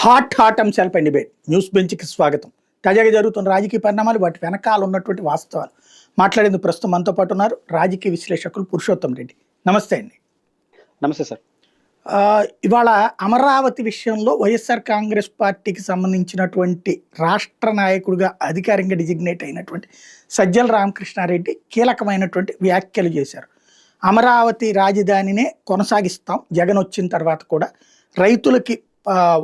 Hot అంశాలపై debate news బెంచ్కి స్వాగతం. తాజాగా జరుగుతున్న రాజకీయ పరిణామాలు, వాటి వెనకాల ఉన్నటువంటి వాస్తవాలు మాట్లాడేందుకు ప్రస్తుతం మనతో పాటు ఉన్నారు రాజకీయ విశ్లేషకులు పురుషోత్తం రెడ్డి. నమస్తే అండి. నమస్తే సార్. ఇవాళ అమరావతి విషయంలో వైఎస్ఆర్ కాంగ్రెస్ పార్టీకి సంబంధించినటువంటి రాష్ట్ర నాయకుడిగా అధికారికంగా డిజిగ్నేట్ అయినటువంటి సజ్జల రామకృష్ణారెడ్డి కీలకమైనటువంటి వ్యాఖ్యలు చేశారు. అమరావతి రాజధానినే కొనసాగిస్తాం, జగన్ వచ్చిన తర్వాత కూడా రైతులకి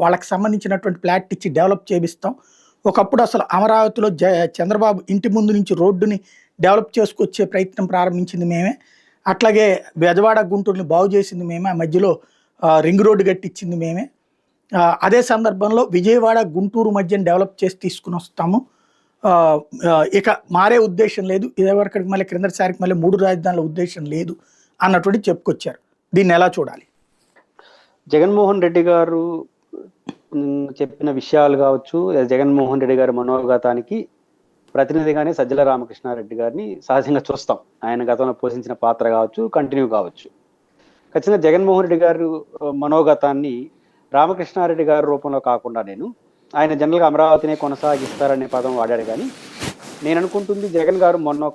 వాళ్ళకి సంబంధించినటువంటి ప్లాట్ ఇచ్చి డెవలప్ చేపిస్తాం. ఒకప్పుడు అసలు అమరావతిలో చంద్రబాబు ఇంటి ముందు నుంచి రోడ్డుని డెవలప్ చేసుకొచ్చే ప్రయత్నం ప్రారంభించింది మేమే, అట్లాగే బెజవాడ గుంటూరుని బాగు చేసింది మేమే, ఆ మధ్యలో రింగ్ రోడ్డు కట్టించింది మేమే. అదే సందర్భంలో విజయవాడ గుంటూరు మధ్యన డెవలప్ చేసి తీసుకుని వస్తాము, ఇక మారే ఉద్దేశం లేదు, ఇదేవరకడికి మళ్ళీ క్రిందటిసారికి మళ్ళీ 3 రాజధానుల ఉద్దేశం లేదు అన్నటువంటి చెప్పుకొచ్చారు. దీన్ని ఎలా చూడాలి? జగన్మోహన్ రెడ్డి గారు చెప్పిన విషయాలు కావచ్చు, జగన్మోహన్ రెడ్డి గారి మనోగతానికి ప్రతినిధిగానే సజ్జల రామకృష్ణారెడ్డి గారిని సహజంగా చూస్తాం. ఆయన గతంలో పోషించిన పాత్ర కావచ్చు, కంటిన్యూ కావచ్చు. ఖచ్చితంగా జగన్మోహన్ రెడ్డి గారు మనోగతాన్ని రామకృష్ణారెడ్డి గారి రూపంలో కాకుండా ఆయన జనరల్గా అమరావతినే కొనసాగిస్తారనే పదం వాడాడు. కానీ నేను అనుకుంటుంది జగన్ గారు మొన్న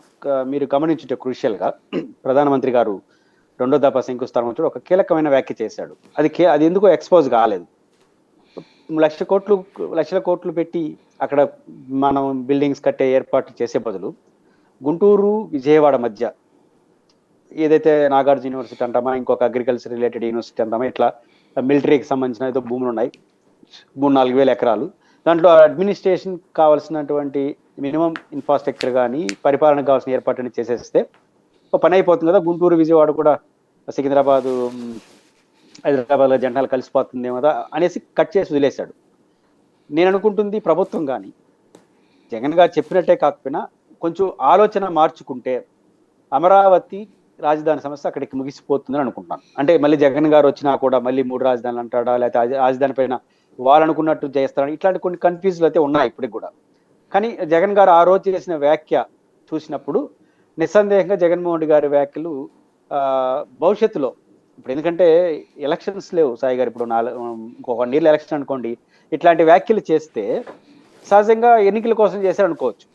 మీరు గమనించుంటే క్రూషియల్గా ప్రధానమంత్రి గారు 2వ దఫా శంకుస్థాపన ఒక కీలకమైన వ్యాఖ్య చేశాడు. అది ఎందుకో ఎక్స్పోజ్ కాలేదు. లక్షల కోట్లు పెట్టి అక్కడ మనం బిల్డింగ్స్ కట్టే ఏర్పాటు చేసే బదులు గుంటూరు విజయవాడ మధ్య ఏదైతే నాగార్జున యూనివర్సిటీ అంటామా, ఇంకొక అగ్రికల్చర్ రిలేటెడ్ యూనివర్సిటీ అంటామా, ఇట్లా మిలిటరీకి సంబంధించిన ఏదో భూములు ఉన్నాయి, 3-4 వేల ఎకరాలు. దాంట్లో అడ్మినిస్ట్రేషన్ కావాల్సినటువంటి మినిమం ఇన్ఫ్రాస్ట్రక్చర్ కానీ పరిపాలనకు కావాల్సిన ఏర్పాటుని చేసేస్తే ఒక పని అయిపోతుంది కదా. గుంటూరు విజయవాడ కూడా సికింద్రాబాదు హైదరాబాద్లో జెండాలు కలిసిపోతుందేమో అనేసి కట్ చేసి వదిలేశాడు. నేను అనుకుంటుంది ప్రభుత్వం కానీ జగన్ గారు చెప్పినట్టే కాకపోయినా కొంచెం ఆలోచన మార్చుకుంటే అమరావతి రాజధాని సమస్య అక్కడికి ముగిసిపోతుందని అనుకుంటున్నాను. అంటే మళ్ళీ జగన్ గారు వచ్చినా కూడా మళ్ళీ 3 రాజధానులు అంటాడా, లేకపోతే రాజధాని పైన వాళ్ళు అనుకున్నట్టు చేస్తారని ఇట్లాంటి కొన్ని కన్ఫ్యూజన్లు అయితే ఉన్నాయి ఇప్పటికి కూడా. కానీ జగన్ గారు ఆ రోజు చేసిన వ్యాఖ్య చూసినప్పుడు నిస్సందేహంగా జగన్మోహన్ రెడ్డి గారి వ్యాఖ్యలు భవిష్యత్తులో ఇప్పుడు, ఎందుకంటే ఎలక్షన్స్ లేవు సాయి గారు, ఇప్పుడు ఇంకొక నీళ్ళు ఎలక్షన్ అనుకోండి, ఇట్లాంటి వ్యాఖ్యలు చేస్తే సహజంగా ఎన్నికల కోసం చేశారు అనుకోవచ్చు.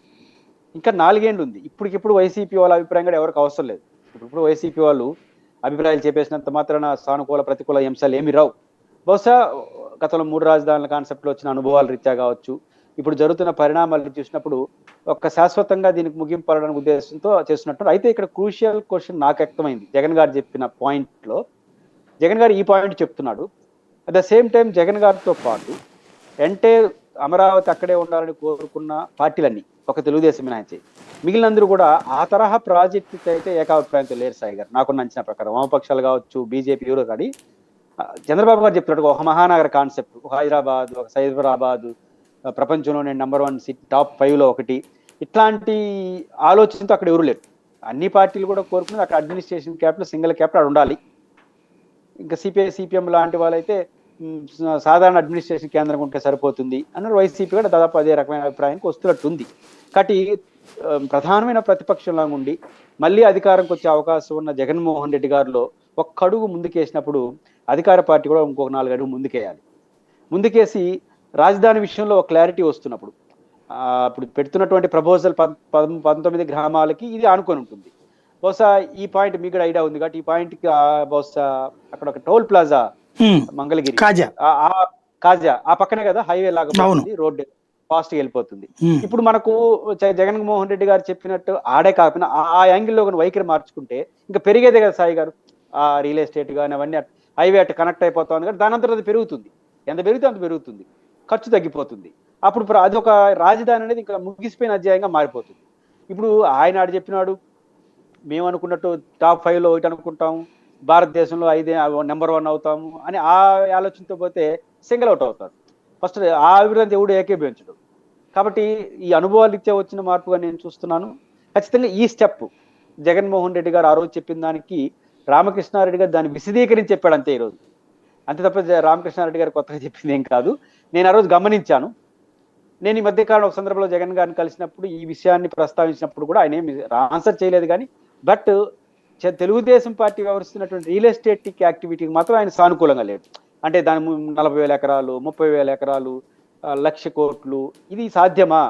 ఇంకా 4 ఏళ్ళు ఉంది. ఇప్పటికిప్పుడు వైసీపీ వాళ్ళ అభిప్రాయం కూడా ఎవరికి అవసరం లేదు. ఇప్పుడు వైసీపీ వాళ్ళు అభిప్రాయాలు చెప్పేసినంత మాత్రాన సానుకూల ప్రతికూల అంశాలు ఏమి రావు. బహుశా గతంలో 3 రాజధానుల కాన్సెప్ట్లో వచ్చిన అనుభవాల రీత్యా కావచ్చు, ఇప్పుడు జరుగుతున్న పరిణామాలు చూసినప్పుడు ఒక శాశ్వతంగా దీనికి ముగింపు పడడానికి ఉద్దేశంతో చేస్తున్నట్టు. అయితే ఇక్కడ క్రూషియల్ క్వశ్చన్ నాకు వ్యక్తమైంది. జగన్ గారు చెప్పిన పాయింట్లో జగన్ గారు ఈ పాయింట్ చెప్తున్నాడు. At the same time Jagan గారితో పాటు అమరావతి అక్కడే ఉండాలని కోరుకున్న పార్టీలన్నీ, ఒక తెలుగుదేశం మినహాయించి మిగిలినందరూ కూడా ఆ తరహా ప్రాజెక్టుకి అయితే ఏకాభిప్రాయంతో లేరు సాయి గారు. నాకున్న అంచనా ప్రకారం వామపక్షాలు కావచ్చు, బీజేపీ ఎవరో కానీ చంద్రబాబు గారు చెప్తున్నాడు ఒక మహానగర కాన్సెప్ట్, ఒక హైదరాబాద్, ఒక సైబరాబాద్, ప్రపంచంలోనే నెంబర్ 1 సిటీ, టాప్ 5లో ఒకటి, ఇట్లాంటి ఆలోచనతో అక్కడ ఎవరు లేరు. అన్ని పార్టీలు కూడా కోరుకున్నది అక్కడ అడ్మినిస్ట్రేషన్ క్యాపిటల్, సింగిల్ క్యాపిటల్ ఉండాలి. ఇంకా సిపిఐ సిపిఎం లాంటి వాళ్ళైతే సాధారణ అడ్మినిస్ట్రేషన్ కేంద్రం ఉంటే సరిపోతుంది అన్నారు. వైసీపీ కూడా దాదాపు అదే రకమైన అభిప్రాయానికి వస్తున్నట్టుంది. కాబట్టి ప్రధానమైన ప్రతిపక్షంలా ఉండి మళ్ళీ అధికారంకి వచ్చే అవకాశం ఉన్న జగన్మోహన్ రెడ్డి గారిలో ఒక్క అడుగు ముందుకేసినప్పుడు అధికార పార్టీ కూడా ఇంకొక 4 అడుగు ముందుకేయాలి. ముందుకేసి రాజధాని విషయంలో ఒక క్లారిటీ వస్తున్నప్పుడు ఇప్పుడు పెడుతున్నటువంటి ప్రపోజల్ 19 గ్రామాలకి ఇది ఆనుకొని ఉంటుంది. బహుశా ఈ పాయింట్ మీకు కూడా ఐడియా ఉంది కాబట్టి ఈ పాయింట్కి బహుశా అక్కడ ఒక టోల్ ప్లాజా మంగళగిరి కాజా ఆ పక్కనే కదా హైవే లాగా రోడ్డు ఫాస్ట్ గా వెళ్ళిపోతుంది. ఇప్పుడు మనకు జగన్మోహన్ రెడ్డి గారు చెప్పినట్టు ఆడే కాకుండా ఆ యాంగిల్లో వైఖరి మార్చుకుంటే ఇంకా పెరిగేదే కదా సాయి గారు. ఆ రియల్ ఎస్టేట్ కానీ అవన్నీ హైవే అటు కనెక్ట్ అయిపోతుంది కానీ దాని అంతా అది పెరుగుతుంది. ఎంత పెరిగితే అంత పెరుగుతుంది, ఖర్చు తగ్గిపోతుంది. అప్పుడు అది ఒక రాజధాని అనేది ఇంకా ముగిసిపోయిన అధ్యాయంగా మారిపోతుంది. ఇప్పుడు ఆయన ఆడు చెప్పినాడు మేము అనుకున్నట్టు టాప్ 5లో ఒకటి అనుకుంటాము, భారతదేశంలో 5 నెంబర్ 1 అవుతాము అని ఆ ఆలోచనతో పోతే సింగిల్ అవుట్ అవుతారు. ఫస్ట్ ఆ అభివృద్ధి ఎవడు ఏకీభవించడు. కాబట్టి ఈ అనుభవాలు ఇచ్చే వచ్చిన మార్పుగా నేను చూస్తున్నాను. ఖచ్చితంగా ఈ స్టెప్ జగన్మోహన్ రెడ్డి గారు ఆ రోజు చెప్పిన దానికి రామకృష్ణారెడ్డి గారు దాన్ని విశదీకరించి చెప్పాడు అంతే ఈరోజు. అంతే తప్ప రామకృష్ణారెడ్డి గారు కొత్తగా చెప్పింది ఏం కాదు. నేను ఆ రోజు గమనించాను. నేను ఈ మధ్యకాలంలో ఒక సందర్భంలో జగన్ గారిని కలిసినప్పుడు ఈ విషయాన్ని ప్రస్తావించినప్పుడు కూడా ఆయన ఏమి ఆన్సర్ చేయలేదు. కానీ తెలుగుదేశం పార్టీ వ్యవహరిస్తున్నటువంటి రియల్ ఎస్టేట్ యాక్టివిటీకి మాత్రం ఆయన సానుకూలంగా లేడు. అంటే దాని 40,000 ఎకరాలు, 30,000 ఎకరాలు, 1,00,000 కోట్లు, ఇది సాధ్యమా?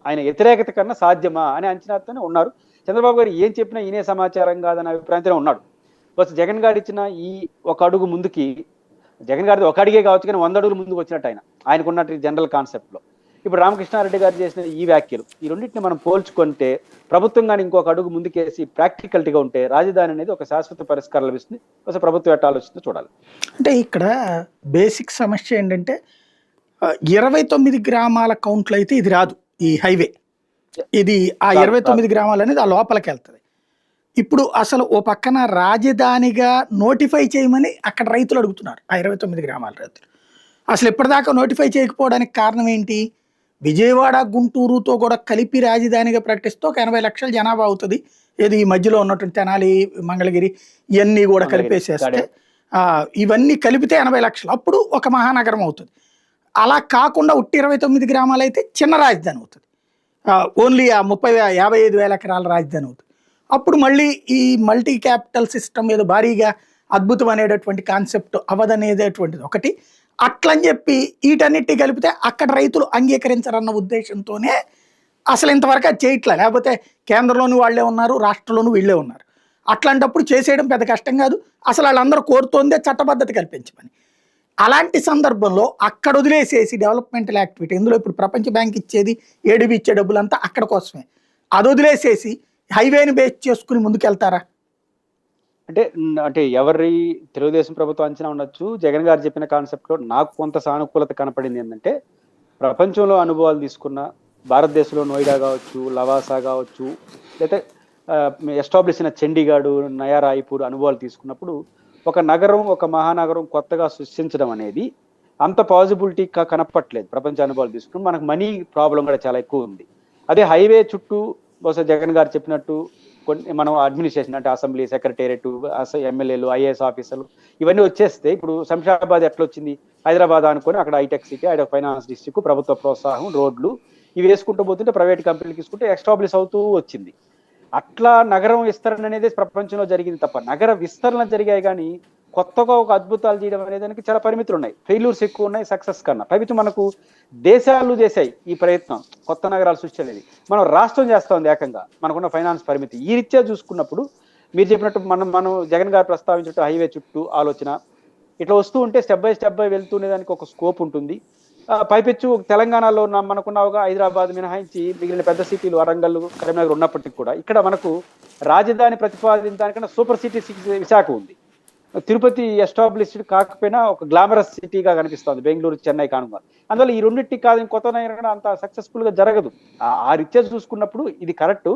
ఆయన వ్యతిరేకత కన్నా సాధ్యమా అనే అంచనాతోనే ఉన్నారు. చంద్రబాబు గారు ఏం చెప్పినా ఈయనే సమాచారం కాదన్న అభిప్రాయంతోనే ఉన్నాడు. బస్ జగన్ గారు ఇచ్చిన ఈ ఒక అడుగు ముందుకి, జగన్ గారిది ఒక అడిగే కావచ్చు కానీ 100 అడుగులు ముందుకు వచ్చినట్టు ఆయనకున్నట్టు జనరల్ కాన్సెప్ట్లో ఇప్పుడు రామకృష్ణారెడ్డి గారు చేసిన ఈ వ్యాఖ్యలు, ఈ రెండింటిని మనం పోల్చుకుంటే ప్రభుత్వం కానీ ఇంకొక అడుగు ముందుకేసి ప్రాక్టికల్టీగా ఉంటే రాజధాని అనేది ఒక శాశ్వత పరిష్కారం లభిస్తుంది. అసలు ప్రభుత్వం ఎట్లా ఆలోచిస్తుందో చూడాలి. అంటే ఇక్కడ బేసిక్ సమస్య ఏంటంటే 29 గ్రామాల కౌంట్లు అయితే ఇది రాదు. ఈ హైవే ఇది ఆ 29 గ్రామాలు అనేది ఆ లోపలికి వెళ్తుంది. ఇప్పుడు అసలు ఓ పక్కన రాజధానిగా నోటిఫై చేయమని అక్కడ రైతులు అడుగుతున్నారు. ఆ 29 గ్రామాల రైతులు అసలు ఇప్పటిదాకా నోటిఫై చేయకపోవడానికి కారణం ఏంటి? విజయవాడ గుంటూరుతో కూడా కలిపి రాజధానిగా ప్రకటిస్తూ ఒక 80 లక్షల జనాభా అవుతుంది. ఏది ఈ మధ్యలో ఉన్నటువంటి తెనాలి, మంగళగిరి ఇవన్నీ కూడా కలిపేసేస్తే ఇవన్నీ కలిపితే 80 లక్షలు, అప్పుడు ఒక మహానగరం అవుతుంది. అలా కాకుండా ఉట్టి 29 గ్రామాలు అయితే చిన్న రాజధాని అవుతుంది. ఓన్లీ ఆ 55,000 ఎకరాల రాజధాని అవుతుంది. అప్పుడు మళ్ళీ ఈ మల్టీ క్యాపిటల్ సిస్టమ్ ఏదో భారీగా అద్భుతం అనేటటువంటి కాన్సెప్ట్ అవదనేటటువంటిది ఒకటి. అట్లని చెప్పి వీటన్నిటి కలిపితే అక్కడ రైతులు అంగీకరించరన్న ఉద్దేశంతోనే అసలు ఇంతవరకు అది చేయట్లే. లేకపోతే కేంద్రంలోనూ వాళ్ళే ఉన్నారు, రాష్ట్రంలోనూ వీళ్ళే ఉన్నారు. అట్లాంటప్పుడు చేసేయడం పెద్ద కష్టం కాదు. అసలు వాళ్ళందరూ కోరుతోందే చట్టబద్ధత కల్పించమని. అలాంటి సందర్భంలో అక్కడ వదిలేసేసి డెవలప్మెంటల్ యాక్టివిటీ, ఇందులో ఇప్పుడు ప్రపంచ బ్యాంక్ ఇచ్చేది, ఏడీబీ ఇచ్చే డబ్బులంతా అక్కడ కోసమే, అది వదిలేసేసి హైవేని బేస్ చేసుకుని ముందుకెళ్తారా? అంటే ఎవరి తెలుగుదేశం ప్రభుత్వం అంచనా ఉండొచ్చు. జగన్ గారు చెప్పిన కాన్సెప్ట్లో నాకు కొంత సానుకూలత కనపడింది ఏంటంటే, ప్రపంచంలో అనుభవాలు తీసుకున్న భారతదేశంలో నోయిడా కావచ్చు, లవాసా కావచ్చు, లేకపోతే ఎస్టాబ్లిష్ అయిన చండీగఢ్, నయా రాయ్పూర్ అనుభవాలు తీసుకున్నప్పుడు ఒక నగరం, ఒక మహానగరం కొత్తగా సృష్టించడం అనేది అంత పాజిబిలిటీ కనపట్లేదు. ప్రపంచ అనుభవాలు తీసుకుని మనకు మనీ ప్రాబ్లం కూడా చాలా ఎక్కువ ఉంది. అదే హైవే చుట్టూ బహుశా జగన్ గారు చెప్పినట్టు కొన్ని మనం అడ్మినిస్ట్రేషన్ అంటే అసెంబ్లీ, సెక్రటేరియట్, ఎమ్మెల్యేలు, ఐఏఎస్ ఆఫీసర్లు ఇవన్నీ వచ్చేస్తే ఇప్పుడు శంషాబాద్ ఎట్లా వచ్చింది? హైదరాబాద్ అనుకొని అక్కడ హైటెక్ సిటీ, అక్కడ ఫైనాన్స్ డిస్ట్రిక్ట్, ప్రభుత్వ ప్రోత్సాహం, రోడ్లు ఇవి వేసుకుంటూ పోతుంటే ప్రైవేట్ కంపెనీలు తీసుకుంటే ఎస్టాబ్లిష్ అవుతూ వచ్చింది. అట్లా నగరం విస్తరణ అనేది ప్రపంచంలో జరిగింది తప్ప నగర విస్తరణ జరిగాయి కానీ కొత్తగా ఒక అద్భుతాలు చేయడం అనే దానికి చాలా పరిమితులు ఉన్నాయి. ఫెయిల్యూర్స్ ఎక్కువ ఉన్నాయి సక్సెస్ కన్నా. పైకి మనకు దేశాలు చేశాయి ఈ ప్రయత్నం, కొత్త నగరాలు సృష్టి అనేది. మనం రాష్ట్రం చేస్తా ఉంది ఏకంగా, మనకున్న ఫైనాన్స్ పరిమితి. ఈ రీత్యా చూసుకున్నప్పుడు మీరు చెప్పినట్టు మనం జగన్ గారు ప్రస్తావించినట్టు హైవే చుట్టూ ఆలోచన ఇట్లా వస్తూ ఉంటే స్టెప్ బై వెళ్తూనే దానికి ఒక స్కోప్ ఉంటుంది. పైపెచ్చు తెలంగాణలో మనకున్నావుగా హైదరాబాద్ మినహాయించి మిగిలిన పెద్ద సిటీలు వరంగల్, కరీంనగర్ ఉన్నప్పటికీ కూడా ఇక్కడ మనకు రాజధాని ప్రతిపాదించడానికన్నా సూపర్ సిటీ విశాఖ ఉంది. తిరుపతి ఎస్టాబ్లిష్డ్ కాకపోయినా ఒక గ్లామరస్ సిటీగా కనిపిస్తుంది, బెంగళూరు, చెన్నై కానుక. అందువల్ల ఈ రెండింటికి కాదు కొత్త నగరం అంత సక్సెస్ఫుల్ గా జరగదు. ఆ రీత్యా చూసుకున్నప్పుడు ఇది కరెక్ట్.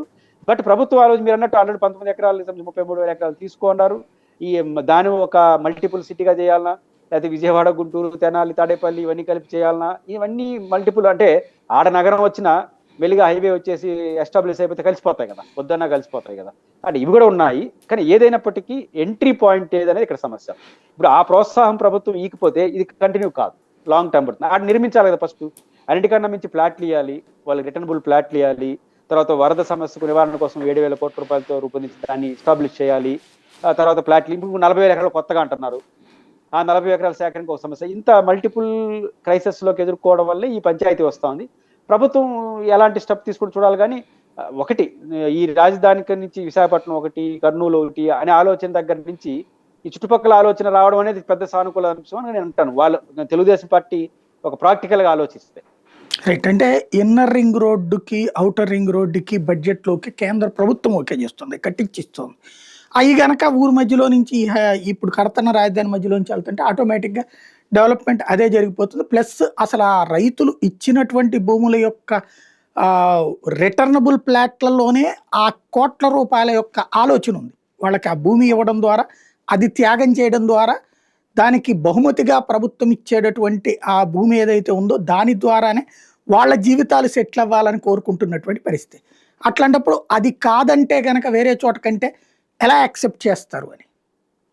బట్ ప్రభుత్వం ఆ రోజు మీరు అన్నట్టు ఆల్రెడీ 19 ఎకరాలు 33,000 ఎకరాలు తీసుకున్నారు. ఈ దాని ఒక మల్టిపుల్ సిటీగా చేయాలన్నా, లేకపోతే విజయవాడ, గుంటూరు, తెనాలి, తాడేపల్లి ఇవన్నీ కలిపి చేయాలన్నా, ఇవన్నీ మల్టిపుల్ అంటే ఆడ నగరం వచ్చినా మెల్లిగా హైవే వచ్చేసి ఎస్టాబ్లిష్ అయిపోతే కలిసిపోతాయి కదా, వద్దన్నా కలిసిపోతాయి కదా. అంటే ఇవి కూడా ఉన్నాయి. కానీ ఏదైనప్పటికీ ఎంట్రీ పాయింట్ ఏదనేది ఇక్కడ సమస్య. ఇప్పుడు ఆ ప్రోత్సాహం ప్రభుత్వం ఈకపోతే ఇది కంటిన్యూ కాదు, లాంగ్ టర్మ్ పడుతుంది. ఆడ నిర్మించాలి కదా ఫస్ట్. అన్నిటికన్నా మించి ప్లాట్లు ఇవ్వాలి, వాళ్ళకి రిటర్నబుల్ ప్లాట్లు ఇవ్వాలి. తర్వాత వరద సమస్యకు నివారణ కోసం 7,000 కోట్ల రూపాయలతో రూపొందించి దాన్ని ఎస్టాబ్లిష్ చేయాలి. తర్వాత ప్లాట్లు ఇప్పుడు 40,000 ఎకరాలు కొత్తగా అంటున్నారు. ఆ 40 ఎకరాల సేకరణకు ఒక సమస్య. ఇంత మల్టిపుల్ క్రైసిస్ లోకి ఎదుర్కోవడం వల్లే ఈ పంచాయతీ వస్తూ ఉంది. ప్రభుత్వం ఎలాంటి స్టెప్ తీసుకుని చూడాలి. కానీ ఒకటి ఈ రాజధానికి నుంచి విశాఖపట్నం ఒకటి, కర్నూలు ఒకటి అనే ఆలోచన దగ్గర నుంచి ఈ చుట్టుపక్కల ఆలోచన రావడం అనేది పెద్ద సానుకూల అంశం అని నేను అంటాను. వాళ్ళు తెలుగుదేశం పార్టీ ఒక ప్రాక్టికల్ గా ఆలోచిస్తే. రైట్. అంటే ఇన్నర్ రింగ్ రోడ్డుకి, అవుటర్ రింగ్ రోడ్డుకి బడ్జెట్లోకి కేంద్ర ప్రభుత్వం ఓకే చేస్తుంది, కట్టించిస్తుంది. అవి గనక ఊరు మధ్యలో నుంచి ఇప్పుడు కడతన్న రాజధాని మధ్యలో నుంచి వెళ్తుంటే ఆటోమేటిక్గా డెవలప్మెంట్ అదే జరిగిపోతుంది. ప్లస్ అసలు ఆ రైతులు ఇచ్చినటువంటి భూముల యొక్క రిటర్నబుల్ ప్లాట్లలోనే ఆ కోట్ల రూపాయల యొక్క ఆలోచన ఉంది వాళ్ళకి. ఆ భూమి ఇవ్వడం ద్వారా, అది త్యాగం చేయడం ద్వారా, దానికి బహుమతిగా ప్రభుత్వం ఇచ్చేటటువంటి ఆ భూమి ఏదైతే ఉందో దాని ద్వారానే వాళ్ళ జీవితాలు సెటిల్ అవ్వాలని కోరుకుంటున్నటువంటి పరిస్థితి. అట్లాంటప్పుడు అది కాదంటే కనుక వేరే చోట కంటే ఎలా యాక్సెప్ట్ చేస్తారు అని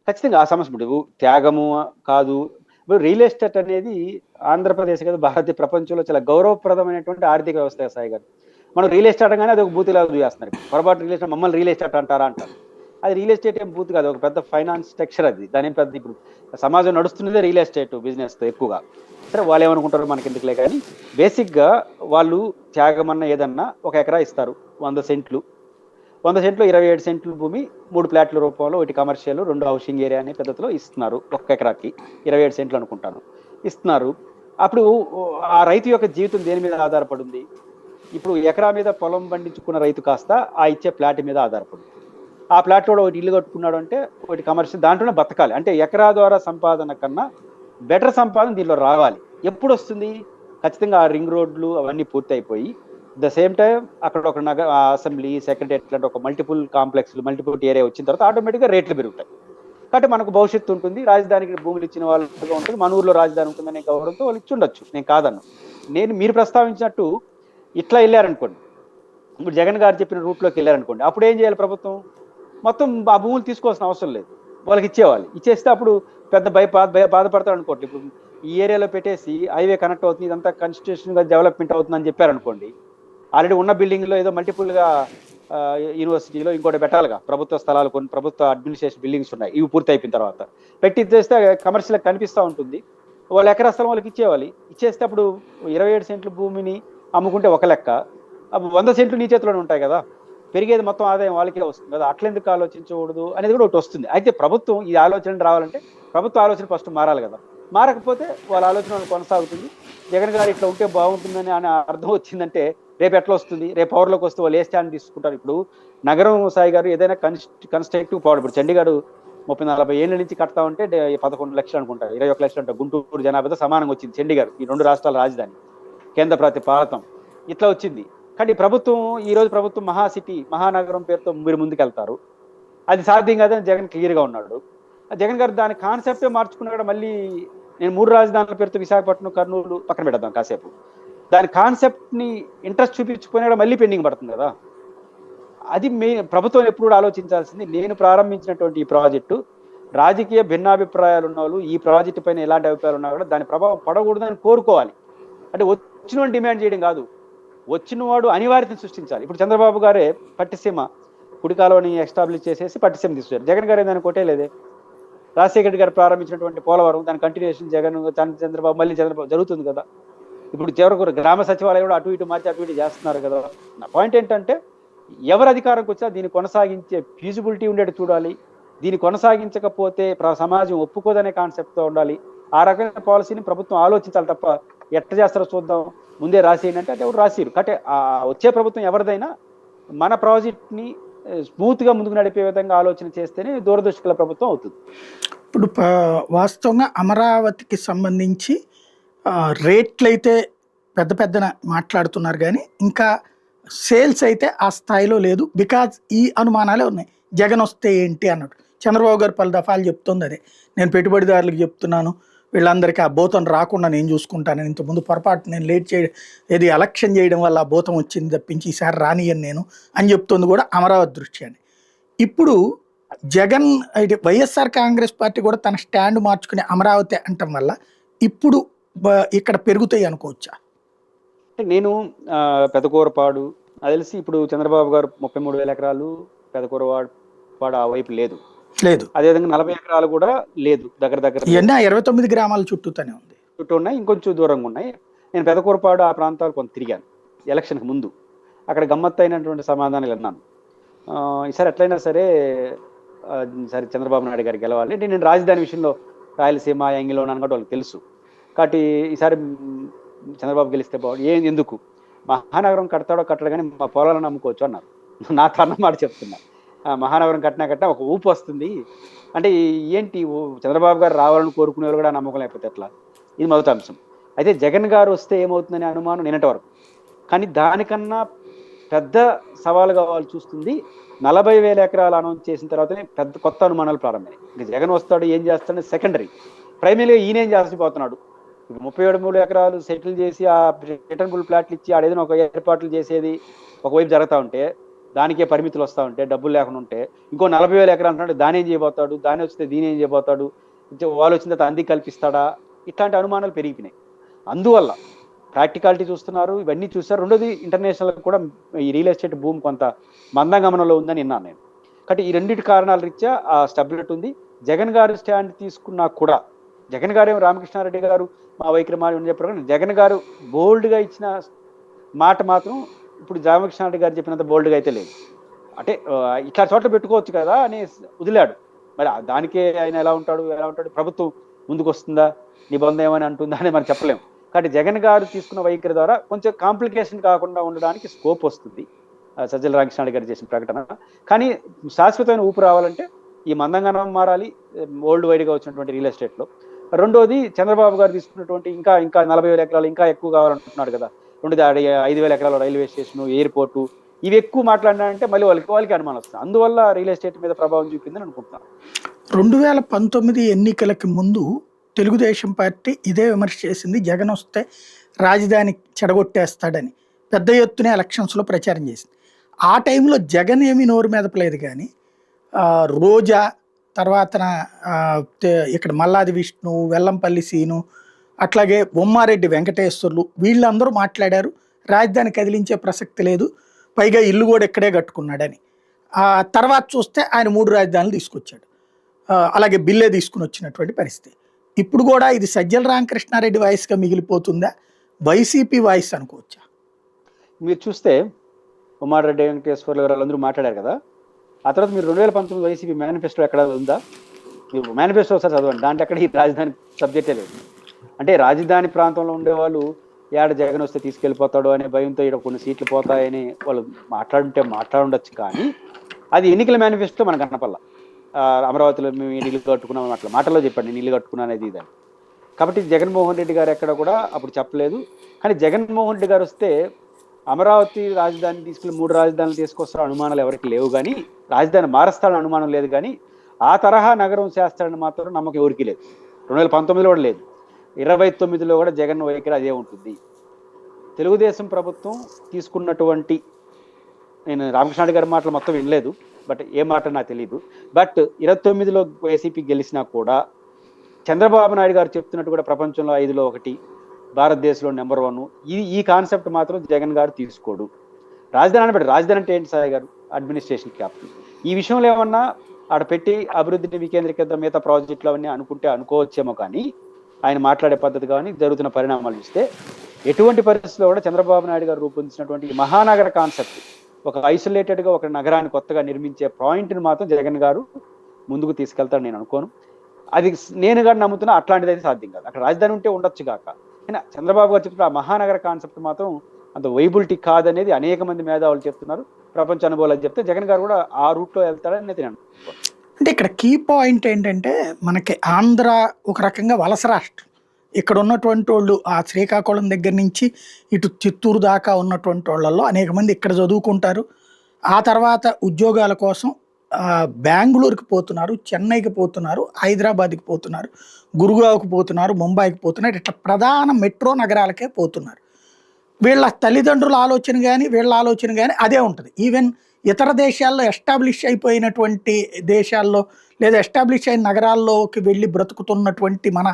ఖచ్చితంగా ఆ సమస్య. ఇప్పుడు త్యాగము కాదు, ఇప్పుడు రియల్ ఎస్టేట్ అనేది ఆంధ్రప్రదేశ్ కదా భారతీయ ప్రపంచంలో చాలా గౌరవప్రదమైనటువంటి ఆర్థిక వ్యవస్థ. సాయి గారు, మనం రియల్ ఎస్టేట్ అనగానే అది ఒక బూతిలాగా చేస్తున్నారు. పొరపాటు రియల్ ఎస్టేట్ మమ్మల్ని రియల్ ఎస్టేట్ అంటారా అంటారు. అది రియల్ ఎస్టేట్ ఏం బూత్ కాదు, ఒక పెద్ద ఫైనాన్స్ స్ట్రక్చర్ అది. దాని ఏం పెద్ద ఇప్పుడు సమాజం నడుస్తున్నదే రియల్ ఎస్టేట్ బిజినెస్తో ఎక్కువగా. సరే వాళ్ళు ఏమనుకుంటారో మనకి ఎందుకులే, కానీ బేసిక్గా వాళ్ళు త్యాగమన్న ఏదన్నా ఒక ఎకరా ఇస్తారు, 100 సెంట్లు. 100 సెంట్లు 27 సెంట్లు భూమి 3 ప్లాట్ల రూపంలో, ఒకటి కమర్షియల్ 2 హౌసింగ్ ఏరియా అనే పద్ధతిలో ఇస్తున్నారు. ఒక్క ఎకరాకి 27 సెంట్లు అనుకుంటాను ఇస్తున్నారు. అప్పుడు ఆ రైతు యొక్క జీవితం దేని మీద ఆధారపడింది? ఇప్పుడు ఎకరా మీద పొలం పండించుకున్న రైతు కాస్త ఆ ఇచ్చే ప్లాట్ మీద ఆధారపడింది. ఆ ప్లాట్ కూడా ఒకటి ఇల్లు కట్టుకున్నాడు అంటే, ఒకటి కమర్షియల్, దాంట్లోనే బతకాలి. అంటే ఎకరా ద్వారా సంపాదన కన్నా బెటర్ సంపాదన దీనిలో రావాలి. ఎప్పుడు వస్తుంది? ఖచ్చితంగా ఆ రింగ్ రోడ్లు అవన్నీ పూర్తి అయిపోయి ద సేమ్ టైం అక్కడ ఒక అసెంబ్లీ, సెక్రటరియట్ లాంటి ఒక మల్టిపుల్ కాంప్లెక్స్లు, మల్టిపుల్ ఏరియా వచ్చిన తర్వాత ఆటోమేటిక్గా రేట్లు పెరుగుతాయి. కాబట్టి మనకు భవిష్యత్తు ఉంటుంది, రాజధానికి భూములు ఇచ్చిన వాళ్ళుగా ఉంటుంది, మన ఊర్లో రాజధాని ఉంటుందనే గౌరవంతో వాళ్ళు ఇచ్చి ఉండొచ్చు, నేను కాదన్ను. మీరు ప్రస్తావించినట్టు ఇట్లా వెళ్ళారనుకోండి, ఇప్పుడు జగన్ గారు చెప్పిన రూట్లోకి వెళ్ళారనుకోండి, అప్పుడు ఏం చేయాలి ప్రభుత్వం? మొత్తం ఆ భూములు తీసుకోవాల్సిన అవసరం లేదు, వాళ్ళకి ఇచ్చేవాళ్ళు. ఇచ్చేస్తే అప్పుడు పెద్ద బాధపడతారు అనుకోండి. ఇప్పుడు ఈ ఏరియాలో పెట్టేసి హైవే కనెక్ట్ అవుతుంది, ఇదంతా కన్స్ట్రక్షన్ గా డెవలప్మెంట్ అవుతుందని చెప్పారనుకోండి, ఆల్రెడీ ఉన్న బిల్డింగ్లో ఏదో మల్టిపుల్గా యూనివర్సిటీలో ఇంకోటి పెట్టాలిగా, ప్రభుత్వ స్థలాలు కొన్ని ప్రభుత్వ అడ్మినిస్ట్రేషన్ బిల్డింగ్స్ ఉన్నాయి, ఇవి పూర్తి అయిపోయిన తర్వాత పెట్టి చేస్తే కమర్షియల్ కనిపిస్తూ ఉంటుంది. వాళ్ళు ఎకరా స్థలం వాళ్ళకి ఇచ్చేవాలి. ఇచ్చేస్తే అప్పుడు 27 సెంట్ల భూమిని అమ్ముకుంటే ఒక లెక్క, అప్పుడు 100 సెంట్లు నీ చేతిలోనే ఉంటాయి కదా, పెరిగేది మొత్తం ఆదాయం వాళ్ళకే వస్తుంది కదా. అట్లెందుకు ఆలోచించకూడదు అనేది కూడా ఒకటి వస్తుంది. అయితే ప్రభుత్వం ఈ ఆలోచన రావాలంటే ప్రభుత్వ ఆలోచన ఫస్ట్ మారాలి కదా. మారకపోతే వాళ్ళ ఆలోచన కొనసాగుతుంది. జగన్ గారు ఇట్లా ఉంటే బాగుంటుందని అని అర్థం వచ్చిందంటే రేపు ఎట్లా వస్తుంది? రేపు పవర్లోకి వస్తే వాళ్ళు ఏ స్టాండ్ తీసుకుంటారు? ఇప్పుడు నగరం సాయి గారు ఏదైనా కన్స్ట్రక్టివ్ పవర్, ఇప్పుడు చండీగఢ్ 30-40 ఏళ్ళ నుంచి కడతా ఉంటే 11 లక్షలు అనుకుంటారు, 21 లక్షలు అంటారు. గుంటూరు జనాభాతో సమానంగా వచ్చింది చండీగఢ్, ఈ 2 రాష్ట్రాల రాజధాని, కేంద్ర ప్రతిపాదన ఇట్లా వచ్చింది. కానీ ప్రభుత్వం, ఈ రోజు ప్రభుత్వం మహాసిటీ, మహానగరం పేరుతో మీరు ముందుకెళ్తారు, అది సాధ్యం కాదని జగన్ క్లియర్గా ఉన్నాడు. జగన్ గారు దాని కాన్సెప్టే మార్చుకున్నాడు. మళ్ళీ నేను 3 రాజధానుల పేరుతో విశాఖపట్నం, కర్నూలు పక్కన పెడదాం కాసేపు, దాని కాన్సెప్ట్ని ఇంట్రెస్ట్ చూపించుకునే మళ్ళీ పెండింగ్ పడుతుంది కదా. అది ప్రభుత్వం ఎప్పుడు కూడా ఆలోచించాల్సింది. నేను ప్రారంభించినటువంటి ఈ ప్రాజెక్టు రాజకీయ భిన్నాభిప్రాయాలు ఉన్న వాళ్ళు ఈ ప్రాజెక్టు పైన ఎలాంటి అభిప్రాయాలు ఉన్నా కూడా దాని ప్రభావం పడకూడదని కోరుకోవాలి. అంటే వచ్చిన డిమాండ్ చేయడం కాదు, వచ్చిన వాడు అనివార్యతను సృష్టించాలి. ఇప్పుడు చంద్రబాబు గారే పట్టిసీమ కుడి కాలువని ఎస్టాబ్లిష్ చేసేసి పట్టిసీమ తీసుకొచ్చారు. జగన్ గారు దాన్ని కొట్టేలేదే. రాజశేఖర రెడ్డి గారు ప్రారంభించినటువంటి పోలవరం, దాని కంటిన్యూషన్ జగన్, చంద్రబాబు, మళ్ళీ చంద్రబాబు జరుగుతుంది కదా. ఇప్పుడు చివరకు గ్రామ సచివాలయం కూడా అటు ఇటు మార్చి అటు ఇటు చేస్తున్నారు కదా. నా పాయింట్ ఏంటంటే, ఎవరు అధికారంకి వచ్చినా దీన్ని కొనసాగించే ఫీజిబిలిటీ ఉండేది చూడాలి. దీన్ని కొనసాగించకపోతే సమాజం ఒప్పుకోదనే కాన్సెప్ట్తో ఉండాలి. ఆ రకమైన పాలసీని ప్రభుత్వం ఆలోచించాలి తప్ప ఎట్లా చేస్తారో చూద్దాం, ముందే రాసేయండి అంటే ఎవరు రాసిరు. అంటే వచ్చే ప్రభుత్వం ఎవరిదైనా మన ప్రాజెక్ట్ని స్మూత్గా ముందుకు నడిపే విధంగా ఆలోచన చేస్తేనే దూరదృష్టికల ప్రభుత్వం అవుతుంది. ఇప్పుడు వాస్తవంగా అమరావతికి సంబంధించి రేట్లు అయితే పెద్ద పెద్దన మాట్లాడుతున్నారు, కానీ ఇంకా సేల్స్ అయితే ఆ స్థాయిలో లేదు. బికాజ్ ఈ అనుమానాలే ఉన్నాయి, జగన్ వస్తే ఏంటి అన్నట్టు. చంద్రబాబు గారు పలు దఫాలు చెప్తుంది అదే, నేను పెట్టుబడిదారులకు చెప్తున్నాను, వీళ్ళందరికీ ఆ భూతం రాకుండా నేను చూసుకుంటాను, ఇంతకుముందు పొరపాటు నేను లేట్ చేయడం, ఏది ఎలక్షన్ చేయడం వల్ల ఆ భూతం వచ్చింది తప్పించి ఈసారి రానియను నేను అని చెప్తుంది కూడా అమరావతి దృష్ట్యాన్ని. ఇప్పుడు జగన్ వైఎస్ఆర్ కాంగ్రెస్ పార్టీ కూడా తన స్టాండ్ మార్చుకునే అమరావతి అంటం వల్ల ఇప్పుడు ఇక్కడ పెరుగుతాయి అనుకోవచ్చా? నేను పెదకూరపాడు అది తెలిసి ఇప్పుడు చంద్రబాబు గారు 33,000 ఎకరాలు పెదకూరపాడు ఆ వైపు లేదు, అదేవిధంగా 40 ఎకరాలు కూడా లేదు, దగ్గర 29 గ్రామాల చుట్టూతోనే ఉంది, చుట్టూ ఉన్నాయి, ఇంకొంచెం దూరంగా ఉన్నాయి. నేను పెదకూరపాడు ఆ ప్రాంతాలు కొంత తిరిగాను ఎలక్షన్కి ముందు, అక్కడ గమ్మత్తు అయినటువంటి సమాధానాలు విన్నాను. ఈసారి ఎట్లయినా సరే చంద్రబాబు నాయుడు గారు గెలవాలి అంటే, నేను రాజధాని విషయంలో రాయలసీమ యాంగిల్లో ఉన్నాను కాబట్టి వాళ్ళకి తెలుసు. కాబట్టి ఈసారి చంద్రబాబు గెలిస్తే బాగుంది. ఎందుకు మహానగరం కడతాడో కట్టడు కానీ మా పొలాలను అమ్ముకోవచ్చు అన్నారు. నా తన మాట చెప్తున్నా, మహానగరం కట్టినా ఒక ఊపు వస్తుంది అంటే ఏంటి, చంద్రబాబు గారు రావాలని కోరుకునే వాళ్ళు కూడా నమ్మకం లేకపోతే ఎట్లా? ఇది మొదటి అంశం. అయితే జగన్ గారు వస్తే ఏమవుతుందనే అనుమానం నిన్నటి వరకు. కానీ దానికన్నా పెద్ద సవాలుగా వాళ్ళు చూస్తుంది 40,000 ఎకరాలు అనౌన్స్ చేసిన తర్వాతనే పెద్ద కొత్త అనుమానాలు ప్రారంభమయ్యాయి. ఇంకా జగన్ వస్తాడు ఏం చేస్తాడని సెకండరీ, ప్రైమరీగా ఈయనేం చేసిపోతున్నాడు. ఇప్పుడు 37 ఎకరాలు సెటిల్ చేసి ఆ రిటర్నబుల్ ప్లాట్లు ఇచ్చి ఆడేదైనా ఒక ఏర్పాట్లు చేసేది ఒకవైపు జరుగుతూ ఉంటే, దానికే పరిమితులు వస్తూ ఉంటే, డబ్బులు లేకుండా ఉంటే, ఇంకో 40,000 ఎకరాలు అంటున్నాడు, దాని ఏం చేయబోతాడు, దాని వస్తే దీని ఏం చేయబోతాడు, వాళ్ళు వచ్చిన తర్వాత అంది కల్పిస్తాడా, ఇట్లాంటి అనుమానాలు పెరిగిపోయినాయి. అందువల్ల ప్రాక్టికాలిటీ చూస్తున్నారు, ఇవన్నీ చూస్తారు. రెండోది ఇంటర్నేషనల్ కూడా ఈ రియల్ ఎస్టేట్ భూమి కొంత మందగమనంలో ఉందని విన్నాను నేను. కాబట్టి ఈ రెండింటి కారణాల రీత్యా ఆ స్టెబిలిటీ ఉంది. జగన్ గారు స్టాండ్ తీసుకున్నా కూడా, జగన్ గారు రామకృష్ణారెడ్డి గారు మా వైఖరి అని చెప్పారు కానీ జగన్ గారు బోల్డ్గా ఇచ్చిన మాట మాత్రం ఇప్పుడు రామకృష్ణారెడ్డి గారు చెప్పినంత బోల్డ్గా అయితే లేదు. అంటే ఇట్లా చోట్ల పెట్టుకోవచ్చు కదా అని వదిలాడు. మరి దానికే ఆయన ఎలా ఉంటాడు ప్రభుత్వం ముందుకు వస్తుందా, నిబంధన ఏమని అంటుందా అని మనం చెప్పలేము. కాబట్టి జగన్ గారు తీసుకున్న వైఖరి ద్వారా కొంచెం కాంప్లికేషన్ కాకుండా ఉండడానికి స్కోప్ వస్తుంది సజ్జల రామకృష్ణారెడ్డి గారు చేసిన ప్రకటన. కానీ శాశ్వతమైన ఊపు రావాలంటే ఈ మందంగానం మారాలి వరల్డ్ వైడ్గా వచ్చినటువంటి రియల్ ఎస్టేట్లో. రెండోది చంద్రబాబు గారు తీసుకున్నటువంటి ఇంకా 40,000 ఎకరాలు ఇంకా ఎక్కువ కావాలంటున్నాడు కదా. 5,000 ఎకరాల రైల్వే స్టేషన్, ఎయిర్పోర్టు, ఇవి ఎక్కువ మాట్లాడినారంటే మళ్ళీ వాళ్ళకి అనుమానం వస్తుంది. అందువల్ల రియల్ ఎస్టేట్ మీద ప్రభావం చూపిందని అనుకుంటున్నాను. 2019 ఎన్నికలకి ముందు తెలుగుదేశం పార్టీ ఇదే విమర్శ చేసింది, జగన్ వస్తే రాజధాని చెడగొట్టేస్తాడని పెద్ద ఎత్తున ఎలక్షన్స్లో ప్రచారం చేసింది. ఆ టైంలో జగన్ ఏమీ నోరు మెదపలేదు కానీ రోజా, తర్వాత ఇక్కడ మల్లాది విష్ణు, వెల్లంపల్లి సీను, అట్లాగే బొమ్మారెడ్డి వెంకటేశ్వర్లు, వీళ్ళందరూ మాట్లాడారు రాజధాని కదిలించే ప్రసక్తి లేదు, పైగా ఇల్లు కూడా ఇక్కడే కట్టుకున్నాడని. తర్వాత చూస్తే ఆయన 3 రాజధానులు తీసుకొచ్చాడు. అలాగే బిల్లే తీసుకుని వచ్చినటువంటి పరిస్థితి. ఇప్పుడు కూడా ఇది సజ్జల రామకృష్ణారెడ్డి వాయిస్గా మిగిలిపోతుందా, వైసీపీ వాయిస్ అనుకోవచ్చా? మీరు చూస్తే బొమ్మారెడ్డి వెంకటేశ్వర్లు గారు వాళ్ళందరూ మాట్లాడారు కదా. ఆ తర్వాత మీరు 2019 వైసీపీ మేనిఫెస్టో ఎక్కడ ఉందా? మీరు మేనిఫెస్టో ఒకసారి చదవండి. దాంట్లో ఎక్కడ ఈ రాజధాని సబ్జెక్టే లేదు. అంటే రాజధాని ప్రాంతంలో ఉండేవాళ్ళు ఏడ జగన్ వస్తే తీసుకెళ్ళిపోతాడు అనే భయంతో ఇక్కడ కొన్ని సీట్లు పోతాయని వాళ్ళు మాట్లాడుండొచ్చు. కానీ అది ఎన్నికల మేనిఫెస్టో మనకు కనపల్ల. అమరావతిలో మేము ఇల్లు కట్టుకున్నాం మాటల్లో చెప్పండి, నేను ఇల్లు కట్టుకున్నాను అనేది ఇదని. కాబట్టి జగన్మోహన్ రెడ్డి గారు ఎక్కడ కూడా అప్పుడు చెప్పలేదు. కానీ జగన్మోహన్ రెడ్డి గారు వస్తే అమరావతి రాజధాని తీసుకెళ్ళి 3 రాజధానులు తీసుకొస్తాడు అనుమానాలు ఎవరికి లేవు. కానీ రాజధాని మారుస్తాడని అనుమానం లేదు. కానీ ఆ తరహా నగరం చేస్తాడని మాత్రం నమ్మకం ఎవరికి లేదు. 2019లో కూడా లేదు. 29లో కూడా జగన్ వైఖరి అదే ఉంటుంది. తెలుగుదేశం ప్రభుత్వం తీసుకున్నటువంటి, నేను రామకృష్ణారెడ్డి గారి మాటలు మొత్తం వినలేదు, బట్ ఏ మాట నాకు తెలియదు. బట్ 29లో వైసీపీ గెలిచినా కూడా చంద్రబాబు నాయుడు గారు చెప్తున్నట్టు కూడా ప్రపంచంలో 5లో 1, భారతదేశంలో నెంబర్ 1, ఈ కాన్సెప్ట్ మాత్రం జగన్ గారు తీసుకోడు. రాజధాని అంటే ఏంటి సాయి గారు? Administration capital. ఈ విషయంలో ఏమన్నా ఆడ పెట్టి అభివృద్ధిని వికేంద్రీకరణ మిగతా ప్రాజెక్టులు అవన్నీ అనుకోవచ్చేమో. కానీ ఆయన మాట్లాడే పద్ధతి కానీ జరుగుతున్న పరిణామాలు చూస్తే ఎటువంటి పరిస్థితుల్లో కూడా చంద్రబాబు నాయుడు గారు రూపొందించినటువంటి మహానగర కాన్సెప్ట్, ఒక ఐసోలేటెడ్గా ఒక నగరాన్ని కొత్తగా నిర్మించే పాయింట్ని మాత్రం జగన్ గారు ముందుకు తీసుకెళ్తాడు నేను అనుకోను. అది నేను కానీ నమ్ముతున్నా అట్లాంటిది అయితే సాధ్యం కాదు. అక్కడ రాజధాని ఉంటే ఉండొచ్చు కాక, అయినా చంద్రబాబు గారు చెప్తున్న ఆ మహానగర కాన్సెప్ట్ మాత్రం అంత వైబిలిటీ కాదనేది అనేక మంది మేధావులు చెప్తున్నారు. ప్రపంచ అనుభవాలు చెప్తే జగన్ గారు కూడా ఆ రూట్లో వెళ్తాడని నేను అనుకుంటున్నాను. అంటే ఇక్కడ కీ పాయింట్ ఏంటంటే, మనకి ఆంధ్ర ఒక రకంగా వలస రాష్ట్రం. ఇక్కడ ఉన్నటువంటి వాళ్ళు ఆ శ్రీకాకుళం దగ్గర నుంచి ఇటు చిత్తూరు దాకా ఉన్నటువంటి వాళ్ళల్లో అనేక మంది ఇక్కడ చదువుకుంటారు. ఆ తర్వాత ఉద్యోగాల కోసం బెంగళూరుకి పోతున్నారు, చెన్నైకి పోతున్నారు, హైదరాబాద్కి పోతున్నారు, గురుగావ్కి పోతున్నారు, ముంబైకి పోతున్నారు. ఇట్లా ప్రధాన మెట్రో నగరాలకే పోతున్నారు. వీళ్ళ తల్లిదండ్రుల ఆలోచన కానీ వీళ్ళ ఆలోచన కానీ అదే ఉంటుంది. ఈవెన్ ఇతర దేశాల్లో ఎస్టాబ్లిష్ అయిపోయినటువంటి దేశాల్లో లేదా ఎస్టాబ్లిష్ అయిన నగరాల్లోకి వెళ్ళి బ్రతుకుతున్నటువంటి మన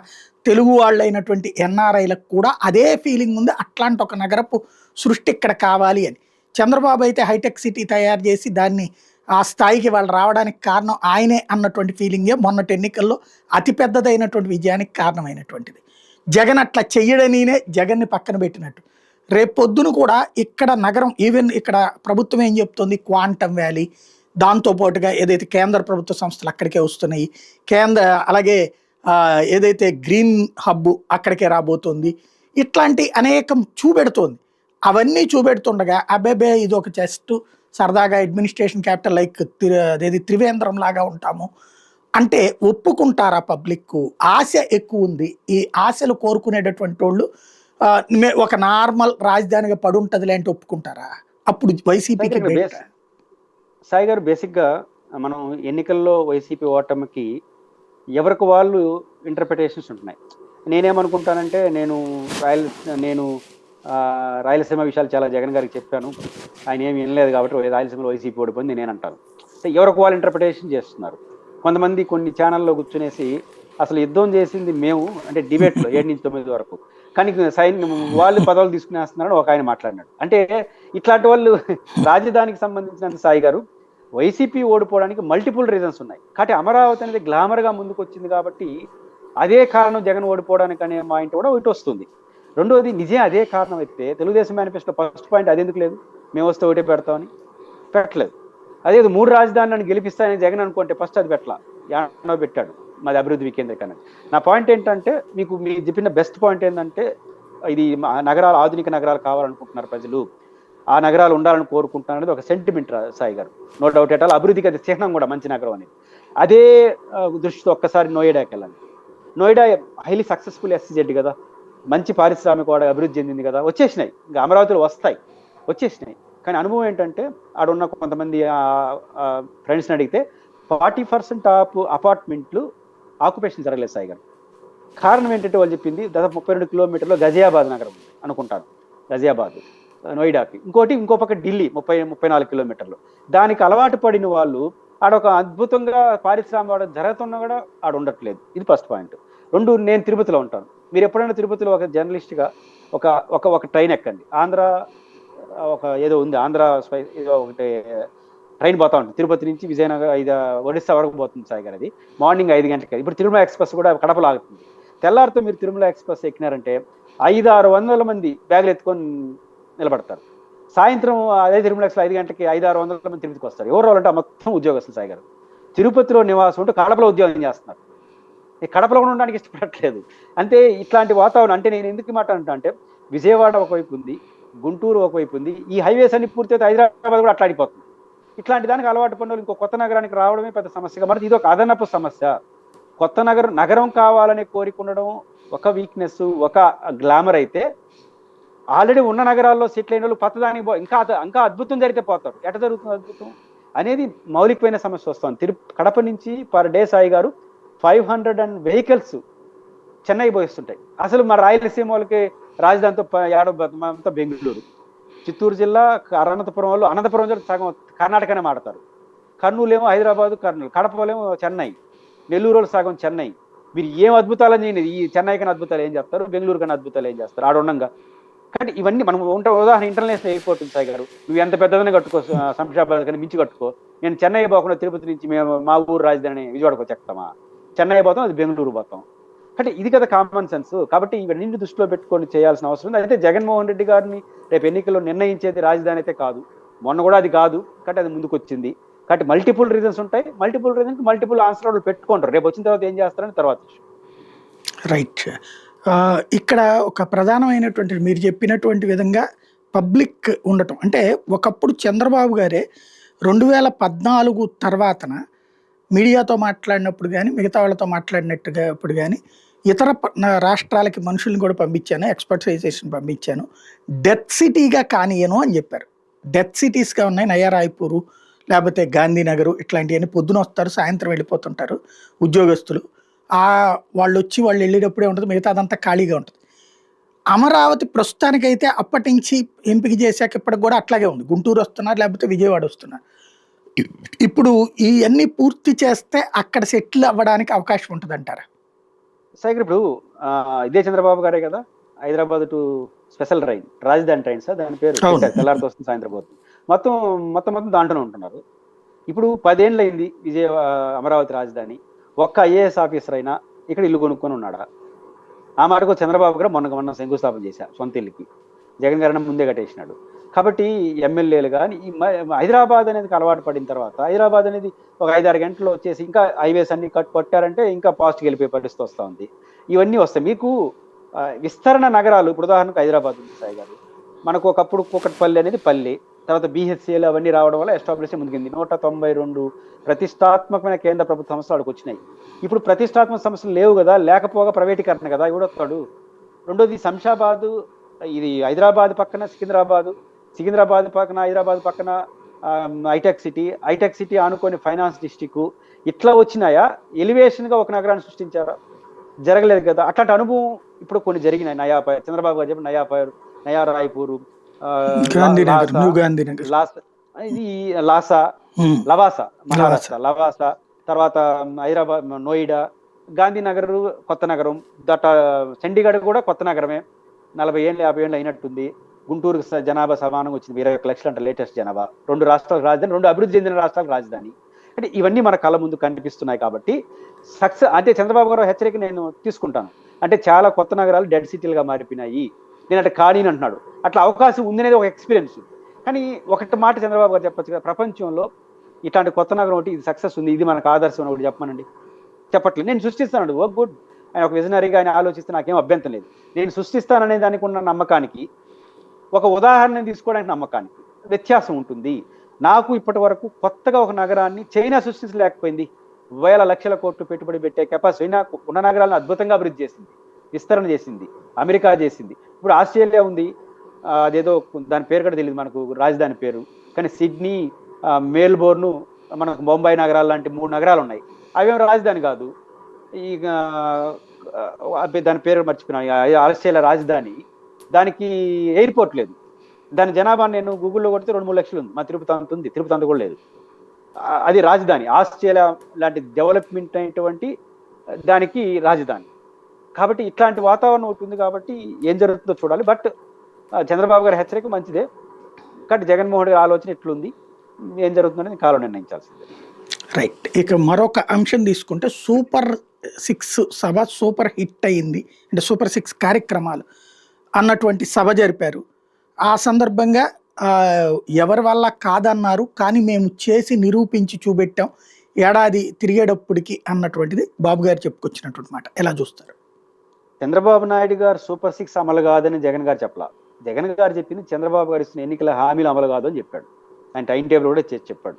తెలుగు వాళ్ళైనటువంటి ఎన్ఆర్ఐలకు కూడా అదే ఫీలింగ్ ఉంది, అట్లాంటి ఒక నగరపు సృష్టి ఇక్కడ కావాలి అని. చంద్రబాబు అయితే హైటెక్ సిటీ తయారు చేసి దాన్ని ఆ స్థాయికి వాళ్ళు రావడానికి కారణం ఆయనే అన్నటువంటి ఫీలింగే మొన్నటి ఎన్నికల్లో అతిపెద్దదైనటువంటి విజయానికి కారణమైనటువంటిది. జగన్ అట్లా చెయ్యడనినే జగన్ని పక్కన పెట్టినట్టు. రేపు పొద్దున కూడా ఇక్కడ నగరం, ఈవెన్ ఇక్కడ ప్రభుత్వం ఏం చెప్తుంది, క్వాంటమ్ వ్యాలీ, దాంతోపాటుగా ఏదైతే కేంద్ర ప్రభుత్వ సంస్థలు అక్కడికే వస్తున్నాయి, అలాగే ఏదైతే గ్రీన్ హబ్ అక్కడికే రాబోతుంది, ఇట్లాంటి అనేకం చూపెడుతోంది. అవన్నీ చూపెడుతుండగా అబ్బాబే ఇది ఒక జస్ట్ సరదాగా అడ్మినిస్ట్రేషన్ క్యాపిటల్ లైక్ అదేది త్రివేంద్రం లాగా ఉంటాము అంటే ఒప్పుకుంటారా? పబ్లిక్ ఆశ ఎక్కువ ఉంది. ఈ ఆశలు కోరుకునేటటువంటి వాళ్ళు ఒక నార్మల్ రాజధానిగా పడుంటదిలే అంటే ఒప్పుకుంటారా? అప్పుడు వైసీపీకి సాయి గారు బేసిక్గా మనం ఎన్నికల్లో వైసీపీ ఓటమికి ఎవరికి వాళ్ళు ఇంటర్ప్రిటేషన్స్ ఉంటున్నాయి. నేనేమనుకుంటానంటే నేను రాయలసీమ విషయాలు చాలా జగన్ గారికి చెప్పాను, ఆయన ఏమి వినలేదు కాబట్టి రాయలసీమలో వైసీపీ ఓడిపోయింది నేను అంటాను. ఎవరికి వాళ్ళు ఇంటర్ప్రిటేషన్ చేస్తున్నారు. కొంతమంది కొన్ని ఛానల్లో కూర్చునేసి అసలు యుద్ధం చేసింది మేము అంటే డిబేట్లో 7 నుంచి 9 వరకు, కానీ వాళ్ళు పదవులు తీసుకునేస్తున్నారని ఒక ఆయన మాట్లాడినాడు. అంటే ఇట్లాంటి వాళ్ళు రాజధానికి సంబంధించినంత సాయి గారు వైసీపీ ఓడిపోవడానికి మల్టిపుల్ రీజన్స్ ఉన్నాయి. కాబట్టి అమరావతి అనేది గ్లామర్గా ముందుకు వచ్చింది కాబట్టి అదే కారణం జగన్ ఓడిపోవడానికి అనే పాయింట్ కూడా ఒకటి వస్తుంది. రెండోది నిజం అదే కారణం అయితే తెలుగుదేశం మేనిఫెస్టో ఫస్ట్ పాయింట్ అది ఎందుకు లేదు, మేము వస్తే ఒకటే పెడతామని పెట్టలేదు. అదే 3 రాజధానులను గెలిపిస్తానని జగన్ అనుకుంటే ఫస్ట్ అది పెట్టలా, యాడనో పెట్టాడు మాది అభివృద్ధి వికేంద్రీకరణ. నా పాయింట్ ఏంటంటే మీకు చెప్పిన బెస్ట్ పాయింట్ ఏంటంటే ఇది నగరాలు ఆధునిక నగరాలు కావాలనుకుంటున్నారు ప్రజలు, ఆ నగరాలు ఉండాలని కోరుకుంటున్నారు అనేది ఒక సెంటిమెంట్ సాయి గారు, నో డౌట్ ఎట్ ఆల్. అభివృద్ధికి అది చిహ్నం కూడా మంచి నగరం అనేది. అదే దృష్టితో ఒక్కసారి నోయిడాకి వెళ్ళండి. నోయిడా హైలీ సక్సెస్ఫుల్ ఎస్సీజెడ్ కదా, మంచి పారిశ్రామిక అభివృద్ధి చెందింది కదా, వచ్చేసినాయి. ఇంకా అమరావతిలో వచ్చేసినాయి. కానీ అనుభవం ఏంటంటే ఆడున్న కొంతమంది ఫ్రెండ్స్ని అడిగితే 40% ఆఫ్ అపార్ట్మెంట్లు ఆక్యుపేషన్ జరగలేదు సాయి గారు. కారణం ఏంటంటే వాళ్ళు చెప్పింది దాదాపు 32 కిలోమీటర్లో గజియాబాద్ నగరం అనుకుంటారు, గజియాబాద్ నోయిడాకి. ఇంకో పక్క ఢిల్లీ 34 కిలోమీటర్లు. దానికి అలవాటు పడిన వాళ్ళు ఆడొక అద్భుతంగా పారిశ్రామిక జరుగుతున్నా కూడా ఆడ ఉండట్లేదు. ఇది ఫస్ట్ పాయింట్. 2, నేను తిరుపతిలో ఉంటాను. మీరు ఎప్పుడైనా తిరుపతిలో ఒక జర్నలిస్ట్గా ఒక ట్రైన్ ఎక్కండి, ఆంధ్ర ఒక ఏదో ఉంది, ఆంధ్ర ఏదో ఒకటి ట్రైన్ పోతా ఉంటుంది తిరుపతి నుంచి విజయనగరం ఒడిస్సా వరకు పోతుంది సాయి గారు. అది మార్నింగ్ 5 గంటలకి. ఇప్పుడు తిరుమల ఎక్స్ప్రెస్ కూడా కడపలో ఆగుతుంది. తెల్లారితో మీరు తిరుమల ఎక్స్ప్రెస్ ఎక్కినారంటే 500-600 మంది బ్యాగులు ఎత్తుకొని నిలబడతారు. సాయంత్రం అదే తిరుమల ఎక్స్ప్రెస్ 5 గంటలకి 500-600 మంది తిరుపతికి వస్తారు. ఎవరు అంటే మొత్తం ఉద్యోగస్తులు సాయి గారు. తిరుపతిలో నివాసం ఉంటూ కడపలో ఉద్యోగం చేస్తున్నారు. ఈ కడపలో కూడా ఉండడానికి ఇష్టపడట్లేదు. అంటే ఇట్లాంటి వాతావరణం. అంటే నేను ఎందుకు మాట అంటే విజయవాడ ఒకవైపు ఉంది, గుంటూరు ఒకవైపు ఉంది, ఈ హైవేస్ అన్ని పూర్తయితే హైదరాబాద్ కూడా అట్లాడిపోతుంది. ఇట్లాంటి దానికి అలవాటు పడిన వాళ్ళు ఇంకో కొత్త నగరానికి రావడమే పెద్ద సమస్యగా మరి ఇది ఒక అదనపు సమస్య. కొత్త నగరం కావాలని కోరికుండడం ఒక వీక్నెస్, ఒక గ్లామర్ అయితే ఆల్రెడీ ఉన్న నగరాల్లో సెటిల్ అయిన వాళ్ళు కొత్తదానికి ఇంకా అద్భుతం జరిగితే పోతారు. ఎట జరుగుతుంది అద్భుతం అనేది మౌలికమైన సమస్య వస్తుంది. కడప నుంచి పర్ డే సాయి గారు 500 వెహికల్స్ చెన్నై పోయిస్తుంటాయి. అసలు మన రాయలసీమ వాళ్ళకి రాజధానితో అంతా బెంగళూరు, చిత్తూరు జిల్లా అనంతపురం వాళ్ళు అనంతపురం సగం కర్ణాటకనే మాడతారు, కర్నూలు ఏమో హైదరాబాదు, కర్నూలు, కడపలేమో చెన్నై, నెల్లూరు వాళ్ళు సగం చెన్నై. మీరు ఏం అద్భుతాలని చేయండి, ఈ చెన్నై కన్నా అద్భుతాలు ఏం చేస్తారు, బెంగళూరు కన్నా అద్భుతాలు ఏం చేస్తారు ఆడుండంగా. కానీ ఇవన్నీ మనం ఉదాహరణ ఇంటర్నేషనల్ ఎయిర్పోర్ట్ ఉంది సాయి గారు, నువ్వు ఎంత పెద్దదనే కట్టుకో, శంషాబాద్ కానీ మించి కట్టుకో. నేను చెన్నై పోకుండా తిరుపతి నుంచి మేము మా ఊరు రాజధాని విజయవాడకు చెప్తామా, చెన్నై పోతాం, అది బెంగళూరు పోతాం. అంటే ఇది కదా కామన్ సెన్స్. కాబట్టి ఇవన్నీ దృష్టిలో పెట్టుకొని చేయాల్సిన అవసరం ఉంది. అయితే జగన్మోహన్ రెడ్డి గారిని రేపు ఎన్నికల్లో నిర్ణయించేది రాజధాని అయితే కాదు, మొన్న కూడా అది కాదు. కాబట్టి అది ముందుకు వచ్చింది. కాబట్టి మల్టిపుల్ రీజన్స్ ఉంటాయి, మల్టిపుల్ రీజన్స్ మల్టిపుల్ ఆన్సర్లు పెట్టుకుంటారు. రేపు వచ్చిన తర్వాత ఏం చేస్తారని తర్వాత రైట్. ఇక్కడ ఒక ప్రధానమైనటువంటి మీరు చెప్పినటువంటి విధంగా పబ్లిక్ ఉండటం అంటే ఒకప్పుడు చంద్రబాబు గారే 2014 తర్వాతన మీడియాతో మాట్లాడినప్పుడు కానీ మిగతా వాళ్ళతో మాట్లాడినట్టుగా అప్పుడు కానీ ఇతర రాష్ట్రాలకి మనుషుల్ని కూడా పంపించాను, ఎక్స్పర్టైజేషన్ పంపించాను, డెత్ సిటీగా కానియను అని చెప్పారు. డెత్ సిటీస్గా ఉన్నాయి నయా రాయ్పూరు, లేకపోతే గాంధీనగరు, ఇట్లాంటివన్నీ పొద్దున వస్తారు సాయంత్రం వెళ్ళిపోతుంటారు ఉద్యోగస్తులు. వాళ్ళు వచ్చి వాళ్ళు వెళ్ళేటప్పుడే ఉంటుంది, మిగతా అదంతా ఖాళీగా ఉంటుంది. అమరావతి ప్రస్తుతానికైతే అప్పటి నుంచి ఎంపిక చేశాక ఇప్పటికి కూడా అట్లాగే ఉంది. గుంటూరు వస్తున్నారు, లేకపోతే విజయవాడ వస్తున్నారు. ఇప్పుడు ఇవన్నీ పూర్తి చేస్తే అక్కడ సెటిల్ అవ్వడానికి అవకాశం ఉంటుంది అంటారా? సార్ ఇప్పుడు ఇదే చంద్రబాబు గారే కదా హైదరాబాద్ టు స్పెషల్ ట్రైన్, రాజధాని ట్రైన్ సార్ దాని పేరు, తెల్లారితో వస్తుంది సాయంత్రం పోతుంది, మొత్తం దాంట్లోనే ఉంటున్నారు. ఇప్పుడు 10 ఏళ్ళు అయింది అమరావతి రాజధాని. ఒక్క ఐఏఎస్ ఆఫీసర్ అయినా ఇక్కడ ఇల్లు కొనుక్కొని ఉన్నాడా? ఆ మాటకు చంద్రబాబు గారు మొన్న శంకుస్థాపన చేశారు సొంత ఇల్లుకి, జగన్ గారిని ముందే కట్టేసినాడు. కాబట్టి ఎమ్మెల్యేలు కానీ ఈ హైదరాబాద్ అనేది అలవాటు పడిన తర్వాత హైదరాబాద్ అనేది ఒక 5-6 గంటలు వచ్చేసి ఇంకా హైవేస్ అన్ని కొట్టారంటే ఇంకా పాస్ట్కి వెళ్ళిపోయే పరిస్థితి వస్తూ ఉంది. ఇవన్నీ వస్తాయి. మీకు విస్తరణ నగరాలు ఇప్పుడు ఉదాహరణకు హైదరాబాద్ ఉంది సాయి గారు, మనకు ఒకప్పుడు కూకట్పల్లి అనేది పల్లి, తర్వాత BHCL అవన్నీ రావడం వల్ల ఎస్టాబ్లిష్ ముందుకుంది. 192 ప్రతిష్టాత్మకమైన కేంద్ర ప్రభుత్వ సంస్థలు అక్కడికి వచ్చినాయి. ఇప్పుడు ప్రతిష్టాత్మక సంస్థలు లేవు కదా, లేకపోగా ప్రైవేటీకరణ కదా ఇవిడొస్తాడు. రెండోది శంషాబాదు, ఇది హైదరాబాద్ పక్కన సికింద్రాబాద్ పక్కన హైదరాబాద్ పక్కన హైటెక్ సిటీ ఆనుకొని ఫైనాన్స్ డిస్టిక్, ఇట్లా వచ్చినాయా? ఎలివేషన్గా ఒక నగరాన్ని సృష్టించారా? జరగలేదు కదా. అట్లాంటి అనుభవం ఇప్పుడు కొన్ని జరిగినాయి. చంద్రబాబు గారు చెప్పి నయా రాయ్పూరు, లవాసా మహారాష్ట్ర, లవాసా, తర్వాత హైదరాబాద్ నోయిడా, గాంధీనగర్ కొత్త నగరం, చండీగఢ్ కూడా కొత్త నగరమే, 40 ఏళ్ళు 50 ఏళ్ళు అయినట్టుంది. గుంటూరు జనాభా సమానం వచ్చింది 21 లక్షలు అంటే లేటెస్ట్ జనాభా. 2 రాష్ట్రాలకు రాజధాని, 2 అభివృద్ధి చెందిన రాష్ట్రాలకు రాజధాని. అంటే ఇవన్నీ మన కళ్ళ ముందు కనిపిస్తున్నాయి కాబట్టి సక్సెస్ అంటే చంద్రబాబు గారు హెచ్చరిక నేను తీసుకుంటాను. అంటే చాలా కొత్త నగరాలు డెడ్ సిటీలుగా మారిపోయినాయి, నేను అంటే ఖాళీ అంటున్నాడు. అట్లా అవకాశం ఉంది అనేది ఒక ఎక్స్పీరియన్స్. కానీ ఒకటి మాట చంద్రబాబు గారు చెప్పొచ్చు కదా, ప్రపంచంలో ఇట్లాంటి కొత్త నగరం ఒకటి ఇది సక్సెస్ ఉంది, ఇది మనకు ఆదర్శం అని ఒకటి చెప్పమనండి. చెప్పట్లేదు. నేను సృష్టిస్తాను, ఓ గుడ్, ఆయన ఒక విజనరీగా ఆయన ఆలోచిస్తే నాకేం అభ్యంతరం లేదు. నేను సృష్టిస్తాననే దానికి ఉన్న నమ్మకానికి, ఒక ఉదాహరణ తీసుకోవడానికి నమ్మకానికి వ్యత్యాసం ఉంటుంది. నాకు ఇప్పటి వరకు కొత్తగా ఒక నగరాన్ని చైనా సృష్టించలేకపోయింది. వేల లక్షల కోట్లు పెట్టుబడి పెట్టే కెపాసిటీ నాకు ఉన్న నగరాలను అద్భుతంగా అభివృద్ధి చేసింది, విస్తరణ చేసింది. అమెరికా చేసింది, ఇప్పుడు ఆస్ట్రేలియా ఉంది, అదేదో దాని పేరు కూడా తెలియదు మనకు రాజధాని పేరు. కానీ సిడ్నీ, మెల్బోర్ను, మనకు ముంబై నగరాలు లాంటి 3 నగరాలు ఉన్నాయి. అవేం రాజధాని కాదు. ఈ దాని పేరు మర్చిపోయినా, ఆస్ట్రేలియా రాజధాని, దానికి ఎయిర్పోర్ట్ లేదు. దాని జనాభా నేను గూగుల్లో కొడితే 2-3 లక్షలు ఉంది. మా తిరుపతి అంత ఉంది, తిరుపతి అంత కూడా లేదు. అది రాజధాని, ఆస్ట్రేలియా లాంటి డెవలప్మెంట్ అయినటువంటి దానికి రాజధాని. కాబట్టి ఇట్లాంటి వాతావరణం ఉంటుంది కాబట్టి ఏం జరుగుతుందో చూడాలి. బట్ చంద్రబాబు గారి హెచ్చరిక మంచిదే. కాబట్టి జగన్మోహన్ గారి ఆలోచన ఎట్లుంది, ఏం జరుగుతుందని కాలం నిర్ణయించాల్సిందే. రైట్. ఇక మరొక అంశం తీసుకుంటే సూపర్ 6 సభ సూపర్ హిట్ అయింది, అంటే సూపర్ 6 కార్యక్రమాలు అన్నటువంటి సభ జరిపారు. ఆ సందర్భంగా ఎవరి వల్ల కాదన్నారు, కానీ మేము చేసి నిరూపించి చూపెట్టాం ఏడాది తిరిగేటప్పటికి అన్నటువంటిది బాబు గారు చెప్పుకొచ్చినటువంటి మాట. ఎలా చూస్తారు? చంద్రబాబు నాయుడు గారు సూపర్ 6 అమలు కాదని జగన్ గారు చెప్పలా. జగన్ గారు చెప్పింది చంద్రబాబు గారు ఇచ్చిన ఎన్నికల హామీలు అమలు కాదు అని చెప్పాడు. ఆయన టైం టేబుల్ కూడా చేసి చెప్పాడు.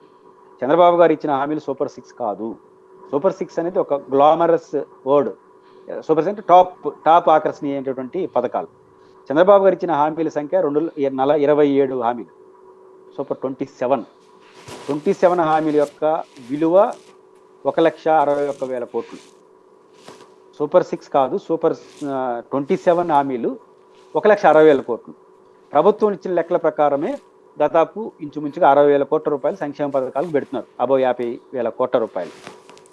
చంద్రబాబు గారు ఇచ్చిన హామీలు సూపర్ 6 కాదు. సూపర్ 6 అనేది ఒక గ్లామరస్ వర్డ్. సూపర్ 6 అంటే టాప్ ఆకర్షణీయమైనటువంటి పథకాలు. చంద్రబాబు గారు ఇచ్చిన హామీల సంఖ్య 227 హామీలు. సూపర్ 27 హామీల యొక్క విలువ 1,61,000 కోట్లు. సూపర్ 6 కాదు, సూపర్ 27 హామీలు 1,60,000 కోట్లు. ప్రభుత్వం ఇచ్చిన లెక్కల ప్రకారమే దాదాపు ఇంచుమించుగా 60,000 కోట్ల రూపాయలు సంక్షేమ పథకాలకు పెడుతున్నారు, అబో 50,000 కోట్ల రూపాయలు.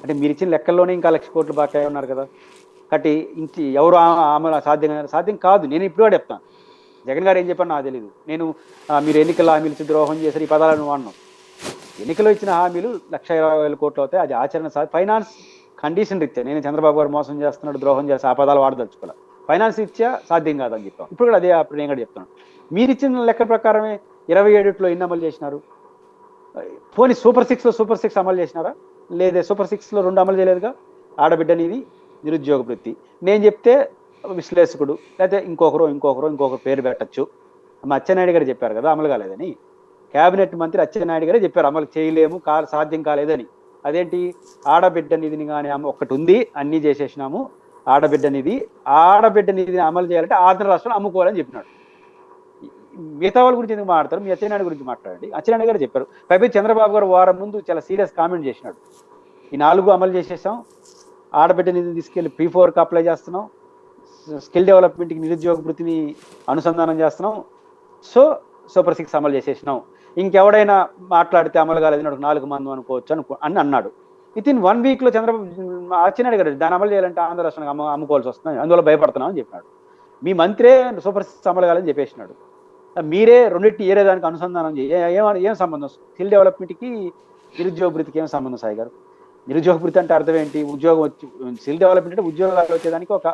అంటే మీరు ఇచ్చిన లెక్కల్లోనే ఇంకా 1,00,000 కోట్లు బాగా ఉన్నారు కదా. కాబట్టి ఎవరు అమలు సాధ్యం కాదు. నేను ఇప్పుడు కూడా చెప్తాను, జగన్ గారు ఏం చెప్పాను నాకు తెలియదు. నేను మీరు ఎన్నికల హామీలు ఇచ్చి ద్రోహం చేశారు, ఈ పదాలను వాడినాం. ఎన్నికల్లో ఇచ్చిన హామీలు 1,20,000 కోట్లు అవుతాయి, అది ఆచరణ ఫైనాన్స్ కండిషన్ రీత్యా. నేను చంద్రబాబు గారు మోసం చేస్తున్నాడు, ద్రోహం చేస్తే ఆ పదాలు వాడదలుచుకోవాలి. ఫైనాన్స్ రీత్యా సాధ్యం కాదని చెప్పాం. ఇప్పుడు కూడా అదే అప్పుడు నేను కూడా చెప్తాను. మీరు ఇచ్చిన లెక్క ప్రకారమే 27లో ఎన్ని అమలు చేసినారు? పోనీ సూపర్ 6 అమలు చేసినారా? లేదే. సూపర్ 6లో 2 అమలు చేయలేదుగా. ఆడబిడ్డనిది, నిరుద్యోగ వృత్తి. నేను చెప్తే విశ్లేషకుడు లేకపోతే ఇంకొకరు పేరు పెట్టచ్చు. మా అచ్చెన్నాయుడు గారు చెప్పారు కదా అమలు కాలేదని. కేబినెట్ మంత్రి అచ్చెన్నాయుడు గారే చెప్పారు అమలు చేయలేము, సాధ్యం కాలేదని. అదేంటి? ఆడబిడ్డ నిధిని కానీ ఒక్కటి ఉంది, అన్నీ చేసేసినాము. ఆడబిడ్డ నిధిని అమలు చేయాలంటే ఆంధ్ర రాష్ట్రంలో అమ్ముకోవాలని చెప్పినాడు. మిగతా వాళ్ళ గురించి ఎందుకు మాట్లాడతారు? మీ అచ్చెన్నాయుడు గురించి మాట్లాడండి. అచ్చెన్నాయుడు గారు చెప్పారు. పైపై చంద్రబాబు గారు వారం ముందు చాలా సీరియస్ కామెంట్ చేసినాడు. ఈ 4 అమలు చేసేసాం, ఆడబిడ్డ నిధిని తీసుకెళ్లి P4కి అప్లై చేస్తున్నాం, స్కిల్ డెవలప్మెంట్కి నిరుద్యోగ వృత్తిని అనుసంధానం చేస్తున్నాం, సో సూపర్ 6 అమలు చేసేసినాం. ఇంకెవడైనా మాట్లాడితే అమలు కాలేదని 4 మంది అనుకోవచ్చు అని అన్నాడు. వితిన్ 1 వీక్లో అచ్చెన్నాయుడు గారు దాన్ని అమలు చేయాలంటే ఆంధ్ర రాష్ట్రానికి అమ్ముకోవాల్సి వస్తుంది, అందువల్ల భయపడుతున్నాం అని చెప్పినాడు. మీ మంత్రే సూపర్ 6 అమలు కాలేదని చెప్పేసినాడు. మీరే రెండింటి ఏరే దానికి అనుసంధానం ఏం సంబంధం? స్కిల్ డెవలప్మెంట్కి నిరుద్యోగ వృత్తికి ఏం సంబంధం సాయి గారు? నిరుద్యోగ వృత్తి అంటే అర్థం ఏంటి? ఉద్యోగం వచ్చి, స్కిల్ డెవలప్మెంట్ అంటే ఉద్యోగాలు వచ్చేదానికి ఒక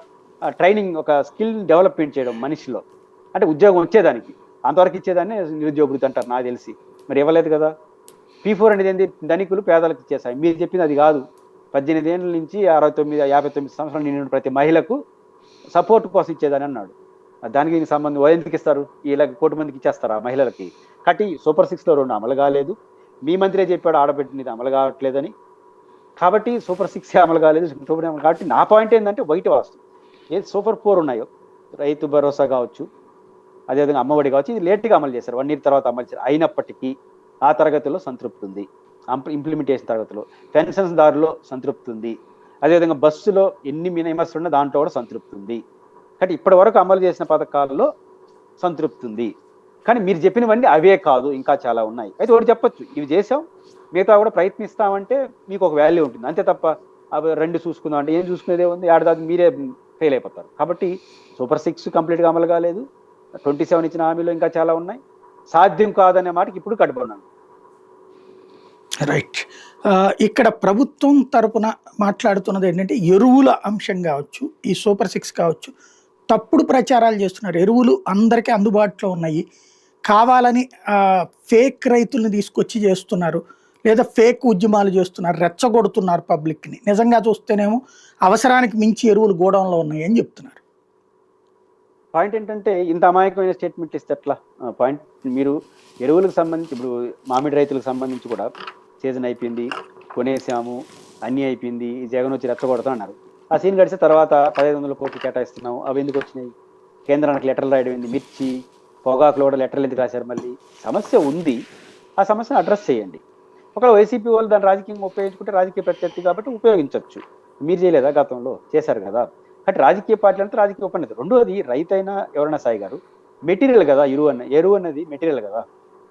ట్రైనింగ్, ఒక స్కిల్ డెవలప్మెంట్ చేయడం మనిషిలో, అంటే ఉద్యోగం వచ్చేదానికి. అంతవరకు ఇచ్చేదాన్ని నిరుద్యోగ వృత్తి అంటారు నాకు తెలిసి. మరి ఇవ్వలేదు కదా. P4 అనేది ఏంటి? ధనికులు పేదలకు ఇచ్చేసాయి. మీరు చెప్పింది అది కాదు. 18 ఏళ్ళ నుంచి 59 సంవత్సరాలు నిండిన ప్రతి మహిళకు సపోర్ట్ కోసం ఇచ్చేదని అన్నాడు. దానికి సంబంధం ఎందుకు ఇస్తారు? ఇలా 1 కోటి మందికి ఇచ్చేస్తారు ఆ మహిళలకి. కాబట్టి సూపర్ 6లో 2 అమలు కాలేదు. మీ మంత్రే చెప్పాడు ఆడబిడ్డనిది అమలు కావట్లేదని. కాబట్టి సూపర్ 6 అమలు కాలేదు. కాబట్టి నా పాయింట్ ఏంటంటే వైట్ వాస్తు ఏది సూపర్ 4 ఉన్నాయో, రైతు భరోసా కావచ్చు, అదేవిధంగా అమ్మఒడి కావచ్చు, ఇది లేట్గా అమలు చేశారు, 1 ఇయర్ తర్వాత అమలు చేశారు. అయినప్పటికీ ఆ తరగతిలో సంతృప్తి ఉంది, ఇంప్లిమెంటేషన్ తరగతిలో. పెన్షన్స్ దారిలో సంతృప్తి ఉంది. అదేవిధంగా బస్సులో ఎన్ని మినిమస్ ఉన్నా దాంట్లో కూడా సంతృప్తి ఉంది. కాబట్టి ఇప్పటి వరకు అమలు చేసిన పథకాల్లో సంతృప్తి ఉంది. కానీ మీరు చెప్పినవన్నీ అవే కాదు, ఇంకా చాలా ఉన్నాయి. అయితే ఒకటి చెప్పొచ్చు, ఇవి చేసాం, మిగతా కూడా ప్రయత్నిస్తామంటే మీకు ఒక వాల్యూ ఉంటుంది. అంతే తప్ప అవి 2 చూసుకుందాం అంటే ఏం చూసుకునేదే ఉంది? ఏడాది మీరే ఫెయిల్ అయిపోతారు. కాబట్టి సూపర్ 6 కంప్లీట్గా అమలు కాలేదు. 27 ఇచ్చిన హామీలు ఇంకా చాలా ఉన్నాయి. సాధ్యం కాదనే మాటకి ఇప్పుడు కట్టుబడినాను. రైట్. ఇక్కడ ప్రభుత్వం తరపున మాట్లాడుతున్నది ఏంటంటే ఎరువుల అంశం కావచ్చు, ఈ సూపర్ సిక్స్ కావచ్చు, తప్పుడు ప్రచారాలు చేస్తున్నారు. ఎరువులు అందరికీ అందుబాటులో ఉన్నాయి, కావాలని ఫేక్ రైతుల్ని తీసుకొచ్చి చేస్తున్నారు, లేదా ఫేక్ ఉద్యమాలు చేస్తున్నారు, రెచ్చగొడుతున్నారు పబ్లిక్ని. నిజంగా చూస్తేనేమో అవసరానికి మించి ఎరువులు గోడౌన్లో ఉన్నాయి అని చెప్తున్నారు. పాయింట్ ఏంటంటే ఇంత అమాయకమైన స్టేట్మెంట్ ఇస్తే ఎట్లా? పాయింట్ మీరు ఎరువులకు సంబంధించి ఇప్పుడు మామిడి రైతులకు సంబంధించి కూడా సీజన్ అయిపోయింది, కొనేసాము, అన్నీ అయిపోయింది, ఈ జగన్ వచ్చి రెచ్చగొడతాం అన్నారు. ఆ సీన్ గడిచిన తర్వాత 1500 కోట్లు కేటాయిస్తున్నాం. అవి ఎందుకు వచ్చినాయి? కేంద్రానికి లెటర్లు రాయడం ఏంది? మిర్చి పొగాకులో కూడా లెటర్లు ఎందుకు రాశారు? మళ్ళీ సమస్య ఉంది, ఆ సమస్యను అడ్రస్ చేయండి. ఒకవేళ వైసీపీ వాళ్ళు దాన్ని రాజకీయంగా ఉపయోగించుకుంటే రాజకీయ ప్రత్యర్థి కాబట్టి ఉపయోగించవచ్చు. మీరు చేయలేదా? గతంలో చేశారు కదా. అంటే రాజకీయ పార్టీలు అంటే రాజకీయ ఉపన్యాసం. రెండోది రైతైనా ఎవరైనా సాయి గారు మెటీరియల్ కదా. ఎరువు అన్నది మెటీరియల్ కదా.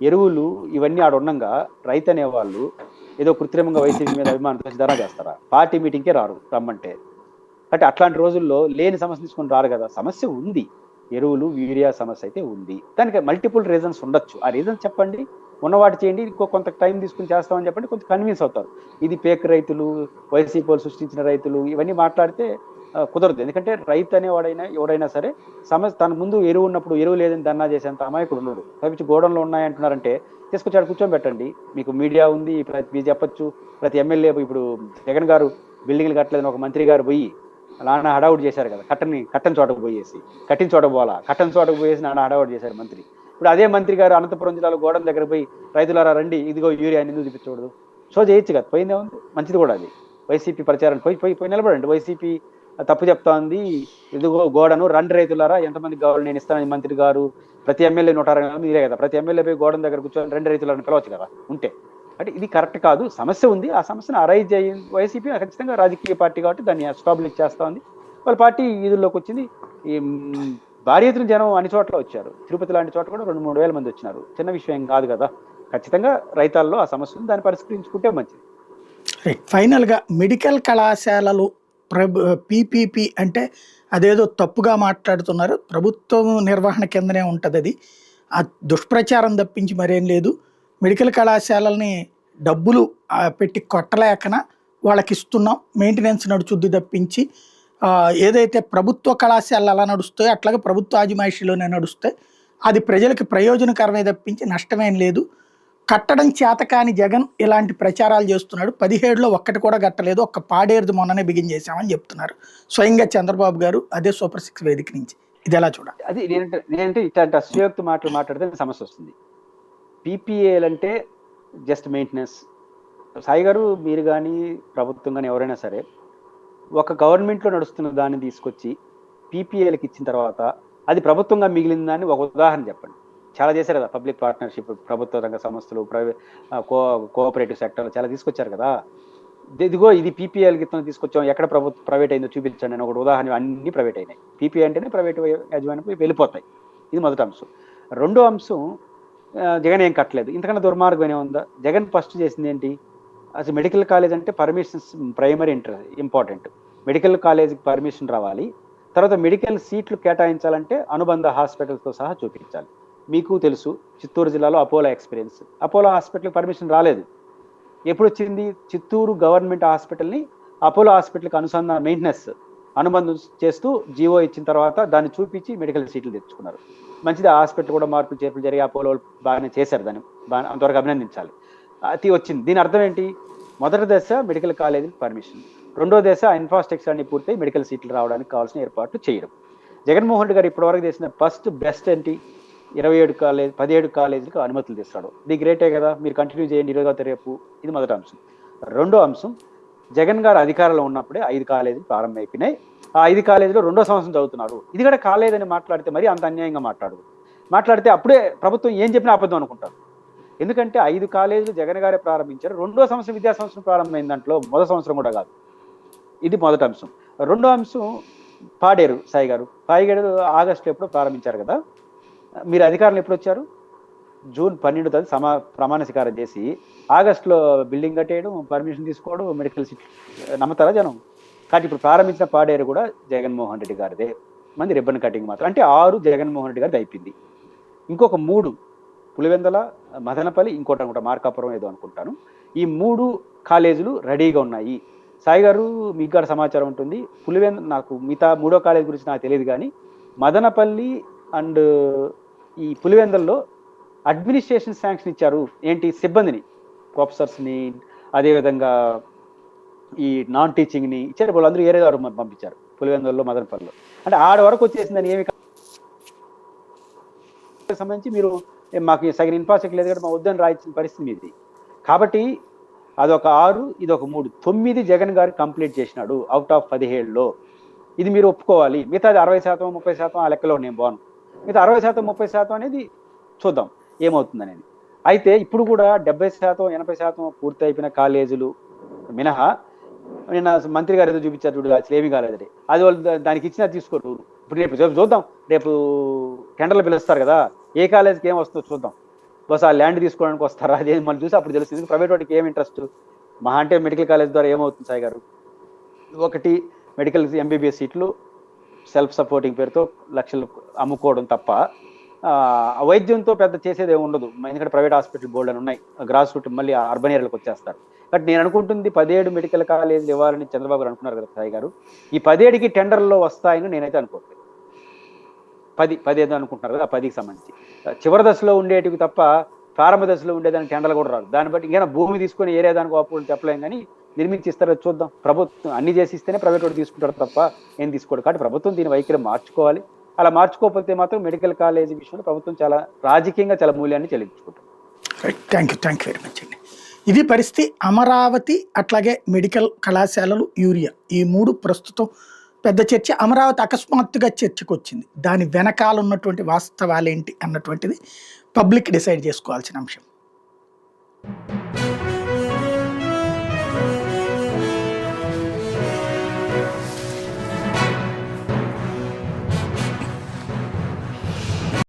ఎరువులు ఇవన్నీ ఆడ ఉండగా రైతు అనేవాళ్ళు ఏదో కృత్రిమంగా వైసీపీ మీద అభిమానంతో ధర చేస్తారా? పార్టీ మీటింగ్కే రారు రమ్మంటే. అంటే అట్లాంటి రోజుల్లో లేని సమస్య తీసుకొని రారు కదా. సమస్య ఉంది, ఎరువులు యూరియా సమస్య అయితే ఉంది. దానికి మల్టిపుల్ రీజన్స్ ఉండొచ్చు. ఆ రీజన్స్ చెప్పండి, ఉన్నవాటి చేయండి, ఇంకో కొంత టైం తీసుకుని చేస్తామని చెప్పండి, కొంచెం కన్విన్స్ అవుతారు. ఇది పేక్ రైతులు, వైసీపీ వాళ్ళు సృష్టించిన రైతులు ఇవన్నీ మాట్లాడితే కుదరదు. ఎందుకంటే రైతు అనేవాడైనా ఎవడైనా సరే సమస్య తన ముందు ఎరువు ఉన్నప్పుడు ఎరువు లేదని ధర్నా చేసేంత అమాయకుడు ఉన్నాడు. పైపించి గోడంలో ఉన్నాయంటున్నారంటే తీసుకొచ్చాడు, కూర్చోబెట్టండి. మీకు మీడియా ఉంది, మీరు చెప్పచ్చు. ప్రతి ఎమ్మెల్యే ఇప్పుడు జగన్ గారు బిల్డింగ్లు కట్టలేదని ఒక మంత్రి గారు పోయి నాన్న హడావుడి చేశారు కదా. కట్టని చోటకు పోయేసి, కట్టిన చోట పోవాలా, కట్టని చోటకు పోయేసి నాన్న హడావుడి చేశారు మంత్రి. ఇప్పుడు అదే మంత్రి గారు అనంతపురం జిల్లాలో గోడం దగ్గర పోయి రైతులారా రండి, ఇదిగో యూరియా ఎందుకు చూపించకూడదు? షో చేయొచ్చు కదా. పోయిందే ఉంది, మంచిది కూడా అది. వైసీపీ ప్రచారం పోయి నిలబడండి. వైసీపీ తప్పు చెప్తా ఉంది, ఇదిగో గోడను రండి రైతులారా, ఎంతమంది కావాలి నేను ఇస్తానని మంత్రి గారు. ప్రతి ఎమ్మెల్యే 160 మీరే కదా. ప్రతి ఎమ్మెల్యే పోయి గోడం దగ్గర కూర్చొని రెండు రైతులను పిలవచ్చు కదా ఉంటే. అంటే ఇది కరెక్ట్ కాదు. సమస్య ఉంది, ఆ సమస్యను అరైజ్ అయ్యింది వైసీపీ. ఖచ్చితంగా రాజకీయ పార్టీ కాబట్టి దాన్ని ఎస్టాబ్లిష్ చేస్తా ఉంది. వాళ్ళ పార్టీ వీధుల్లోకి వచ్చింది. ఈ భారీ ఎత్తున జనం అన్ని చోట్ల వచ్చారు. తిరుపతి లాంటి చోట కూడా 2-3 వేల మంది వచ్చినారు. చిన్న విషయం కాదు కదా. ఖచ్చితంగా రైతాల్లో ఆ సమస్య ఉంది, దాన్ని పరిష్కరించుకుంటే మంచిది. ఫైనల్గా మెడికల్ కళాశాలలు పీపీపీ అంటే అదేదో తప్పుగా మాట్లాడుతున్నారు. ప్రభుత్వం నిర్వహణ కిందనే ఉంటుంది అది. ఆ దుష్ప్రచారం తప్పించి మరేం లేదు. మెడికల్ కళాశాలల్ని డబ్బులు పెట్టి కొట్టలేకన వాళ్ళకి ఇస్తున్నాం, మెయింటెనెన్స్ నడుచుద్ది తప్పించి ఏదైతే ప్రభుత్వ కళాశాలలు ఎలా నడుస్తాయో అట్లాగే ప్రభుత్వ ఆజిమాయిషీలోనే నడుస్తాయి. అది ప్రజలకు ప్రయోజనకరమే తప్పించి నష్టమేం లేదు. కట్టడం చేతకాని జగన్ ఇలాంటి ప్రచారాలు చేస్తున్నాడు. 17లో ఒక్కటి కూడా కట్టలేదు, ఒక్క పాడేరుది మొన్ననే బిగిన్ చేశామని చెప్తున్నారు స్వయంగా చంద్రబాబు గారు అదే సూపర్ 6 వేదిక నుంచి. ఇది ఎలా చూడాలి? అది నేనంటే ఇట్లాంటి అస్యోక్తి మాటలు మాట్లాడితే సమస్య వస్తుంది. పీపీఏలు అంటే జస్ట్ మెయింటెనెన్స్. సాయి గారు, మీరు కానీ ప్రభుత్వం కానీ ఎవరైనా సరే ఒక గవర్నమెంట్లో నడుస్తున్న దాన్ని తీసుకొచ్చి పీపీఏలకు ఇచ్చిన తర్వాత అది ప్రభుత్వంగా మిగిలిన దాన్ని ఒక ఉదాహరణ చెప్పండి. చాలా చేశారు కదా, పబ్లిక్ పార్ట్నర్షిప్, ప్రభుత్వ రంగ సంస్థలు, కోఆపరేటివ్ సెక్టర్ చాలా తీసుకొచ్చారు కదా. ఇదిగో ఇది పీపీఎల్ కింద తీసుకొచ్చాం, ఎక్కడ ప్రైవేట్ అయిందో చూపించండి అని ఒకటి ఉదాహరణ. అన్ని ప్రైవేట్ అయినాయి. పీపీఐ అంటేనే ప్రైవేట్ యాజమాన్యం వెళ్ళిపోతాయి. ఇది మొదటి అంశం. రెండో అంశం, జగన్ ఏం కట్టలేదు. ఇంతకన్నా దుర్మార్గం ఉందా? జగన్ ఫస్ట్ చేసింది ఏంటి? అసలు మెడికల్ కాలేజ్ అంటే పర్మిషన్స్ ప్రైమరీ ఇంపార్టెంట్. మెడికల్ కాలేజీకి పర్మిషన్ రావాలి. తర్వాత మెడికల్ సీట్లు కేటాయించాలంటే అనుబంధ హాస్పిటల్స్తో సహా చూపించాలి. మీకు తెలుసు, చిత్తూరు జిల్లాలో అపోలో ఎక్స్పీరియన్స్, అపోలో హాస్పిటల్కి పర్మిషన్ రాలేదు. ఎప్పుడు వచ్చింది? చిత్తూరు గవర్నమెంట్ హాస్పిటల్ని అపోలో హాస్పిటల్కి మెయింటెనెన్స్ అనుబంధం చేస్తూ జీవో ఇచ్చిన తర్వాత దాన్ని చూపించి మెడికల్ సీట్లు తెచ్చుకున్నారు. మంచిది, ఆ హాస్పిటల్ కూడా మార్పులు చేర్పులు జరిగి అపోలో బాగానే చేశారు. దాన్ని అంతవరకు అభినందించాలి. అది వచ్చింది. దీని అర్థం ఏంటి? మొదటి దశ మెడికల్ కాలేజీకి పర్మిషన్, రెండో దశ ఇన్ఫ్రాస్ట్రక్చర్ అన్ని పూర్తయి మెడికల్ సీట్లు రావడానికి కావాల్సిన ఏర్పాట్లు చేయడం. జగన్మోహన్ రెడ్డి గారు ఇప్పటివరకు చేసిన ఫస్ట్ బెస్ట్ ఏంటి? 17 కాలేజీలకు అనుమతులు తెస్తాడు. ఇది గ్రేటే కదా. మీరు కంటిన్యూ చేయండి 20వ తేదీ రేపు. ఇది మొదటి అంశం. రెండో అంశం, జగన్ గారు అధికారంలో ఉన్నప్పుడే 5 కాలేజీలు ప్రారంభమైపోయినాయి. ఆ 5 కాలేజీలో 2వ సంవత్సరం చదువుతున్నారు. ఇది కూడా కాలేదని మాట్లాడితే మరి అంత అన్యాయంగా మాట్లాడితే అప్పుడే ప్రభుత్వం ఏం చెప్పినా అబద్ధం అనుకుంటారు. ఎందుకంటే 5 కాలేజీలు జగన్ గారే ప్రారంభించారు. 2వ సంవత్సరం విద్యా సంవత్సరం ప్రారంభమైన దాంట్లో మొదటి సంవత్సరం కూడా కాదు. ఇది మొదటి అంశం. రెండో అంశం, పాడేరు సాయి గారు, ఆగస్టులో ఎప్పుడో ప్రారంభించారు కదా. మీరు అధికారులు ఎప్పుడు వచ్చారు? జూన్ 12 ప్రమాణ స్వీకారం చేసి ఆగస్టులో బిల్డింగ్ కట్టేయడం, పర్మిషన్ తీసుకోవడం, మెడికల్ సీట్. నమ్ముతారా జనం? కాబట్టి ఇప్పుడు ప్రారంభించిన పాడేరు కూడా జగన్మోహన్ రెడ్డి గారిదే. మంది రిబ్బన్ కటింగ్ మాత్రం. అంటే 6 జగన్మోహన్ రెడ్డి గారిది అయిపోయింది. ఇంకొక 3 పులివెందల, మదనపల్లి, ఇంకోటి అనుకుంటా మార్కాపురం ఏదో అనుకుంటాను. ఈ 3 కాలేజీలు రెడీగా ఉన్నాయి. సాయి గారు మీకు కూడా సమాచారం ఉంటుంది. నాకు మిగతా 3వ కాలేజ్ గురించి నాకు తెలియదు కానీ మదనపల్లి అండ్ ఈ పులివెందల్లో అడ్మినిస్ట్రేషన్ శాంక్షన్ ఇచ్చారు. ఏంటి సిబ్బందిని, ప్రొఫెసర్స్ని, అదేవిధంగా ఈ నాన్ టీచింగ్ని ఇచ్చారు. వాళ్ళందరూ ఏరే వారు పంపించారు పులివెందులలో, మదనపల్లిలో. అంటే ఆడ వరకు వచ్చేసిందని ఏమి సంబంధించి మీరు మాకు సగం ఇన్ఫ్రాస్ట్రక్చర్ లేదు కాబట్టి మా వద్దని రాయించిన పరిస్థితి ఇది. కాబట్టి అదొక 6, ఇదొక 3, 9 జగన్ గారు కంప్లీట్ చేసినాడు అవుట్ ఆఫ్ 17లో. ఇది మీరు ఒప్పుకోవాలి. మిగతాది 60%, 30% ఆ లెక్కలో నేను బాను. మిగతా 60%, 30% అనేది చూద్దాం ఏమవుతుంది అనేది. అయితే ఇప్పుడు కూడా 70%, 80% పూర్తి అయిపోయిన కాలేజీలు మినహా నిన్న మంత్రి గారు ఏదో చూపించారు చూడు, అసలు ఏమీ కాలేదండి. అది వాళ్ళు దానికి ఇచ్చినా తీసుకోరు. ఇప్పుడు రేపు చూద్దాం, రేపు టెండర్లు పిలుస్తారు కదా, ఏ కాలేజీకి ఏం వస్తుందో చూద్దాం. బస్ ఆ ల్యాండ్ తీసుకోవడానికి వస్తారా, అదే మనం చూసి అప్పుడు తెలుస్తుంది. ప్రైవేట్ వాటికి ఏం ఇంట్రెస్ట్, మహా అంటే మెడికల్ కాలేజ్ ద్వారా ఏమవుతుంది సాయి గారు, ఒకటి మెడికల్ ఎంబీబీఎస్ సీట్లు సెల్ఫ్ సపోర్టింగ్ పేరుతో లక్షలు అమ్ముకోవడం తప్ప వైద్యంతో పెద్ద చేసేది ఏమి ఉండదు. ఎందుకంటే ప్రైవేట్ హాస్పిటల్ బోర్డు అని ఉన్నాయి, గ్రాస్ రూట్ మళ్ళీ అర్బన్ ఏరియాలకు వచ్చేస్తారు. బట్ నేను అనుకుంటుంది 17 మెడికల్ కాలేజీలు ఇవ్వాలని చంద్రబాబు గారు అనుకున్నారు కదా సాయి గారు. ఈ 17కి టెండర్లో వస్తాయని నేనైతే అనుకోవట్లేదు. 10 అనుకుంటున్నారు కదా, 10కి సంబంధించి చివరి దశలో ఉండేటివి తప్ప ప్రారంభ దశలో ఉండేదానికి టెండర్లు కూడా రాదు. దాన్ని బట్టి ఇంకా భూమి తీసుకొని ఏరే దానికి అప్పుడు చెప్పలేం కానీ నిర్మించి ఇస్తారో చూద్దాం. ప్రభుత్వం అన్ని చేసి ఇస్తేనే ప్రైవేట్ వాడు తీసుకుంటారు తప్ప ఏం తీసుకోడు. కాబట్టి ప్రభుత్వం దీని వైఖరి మార్చుకోవాలి. అలా మార్చుకోకపోతే మాత్రం మెడికల్ కాలేజీ విషయంలో ప్రభుత్వం చాలా రాజకీయంగా చాలా మూల్యాన్ని చెల్లించుకుంటుంది. థ్యాంక్ యూ వెరీ మచ్ అండి. ఇది పరిస్థితి. అమరావతి అట్లాగే మెడికల్ కళాశాలలు, యూరియా, ఈ 3 ప్రస్తుతం పెద్ద చర్చ. అమరావతి అకస్మాత్తుగా చర్చకు వచ్చింది. దాని వెనకాల ఉన్నటువంటి వాస్తవాలేంటి అన్నటువంటిది పబ్లిక్ డిసైడ్ చేసుకోవాల్సిన అంశం.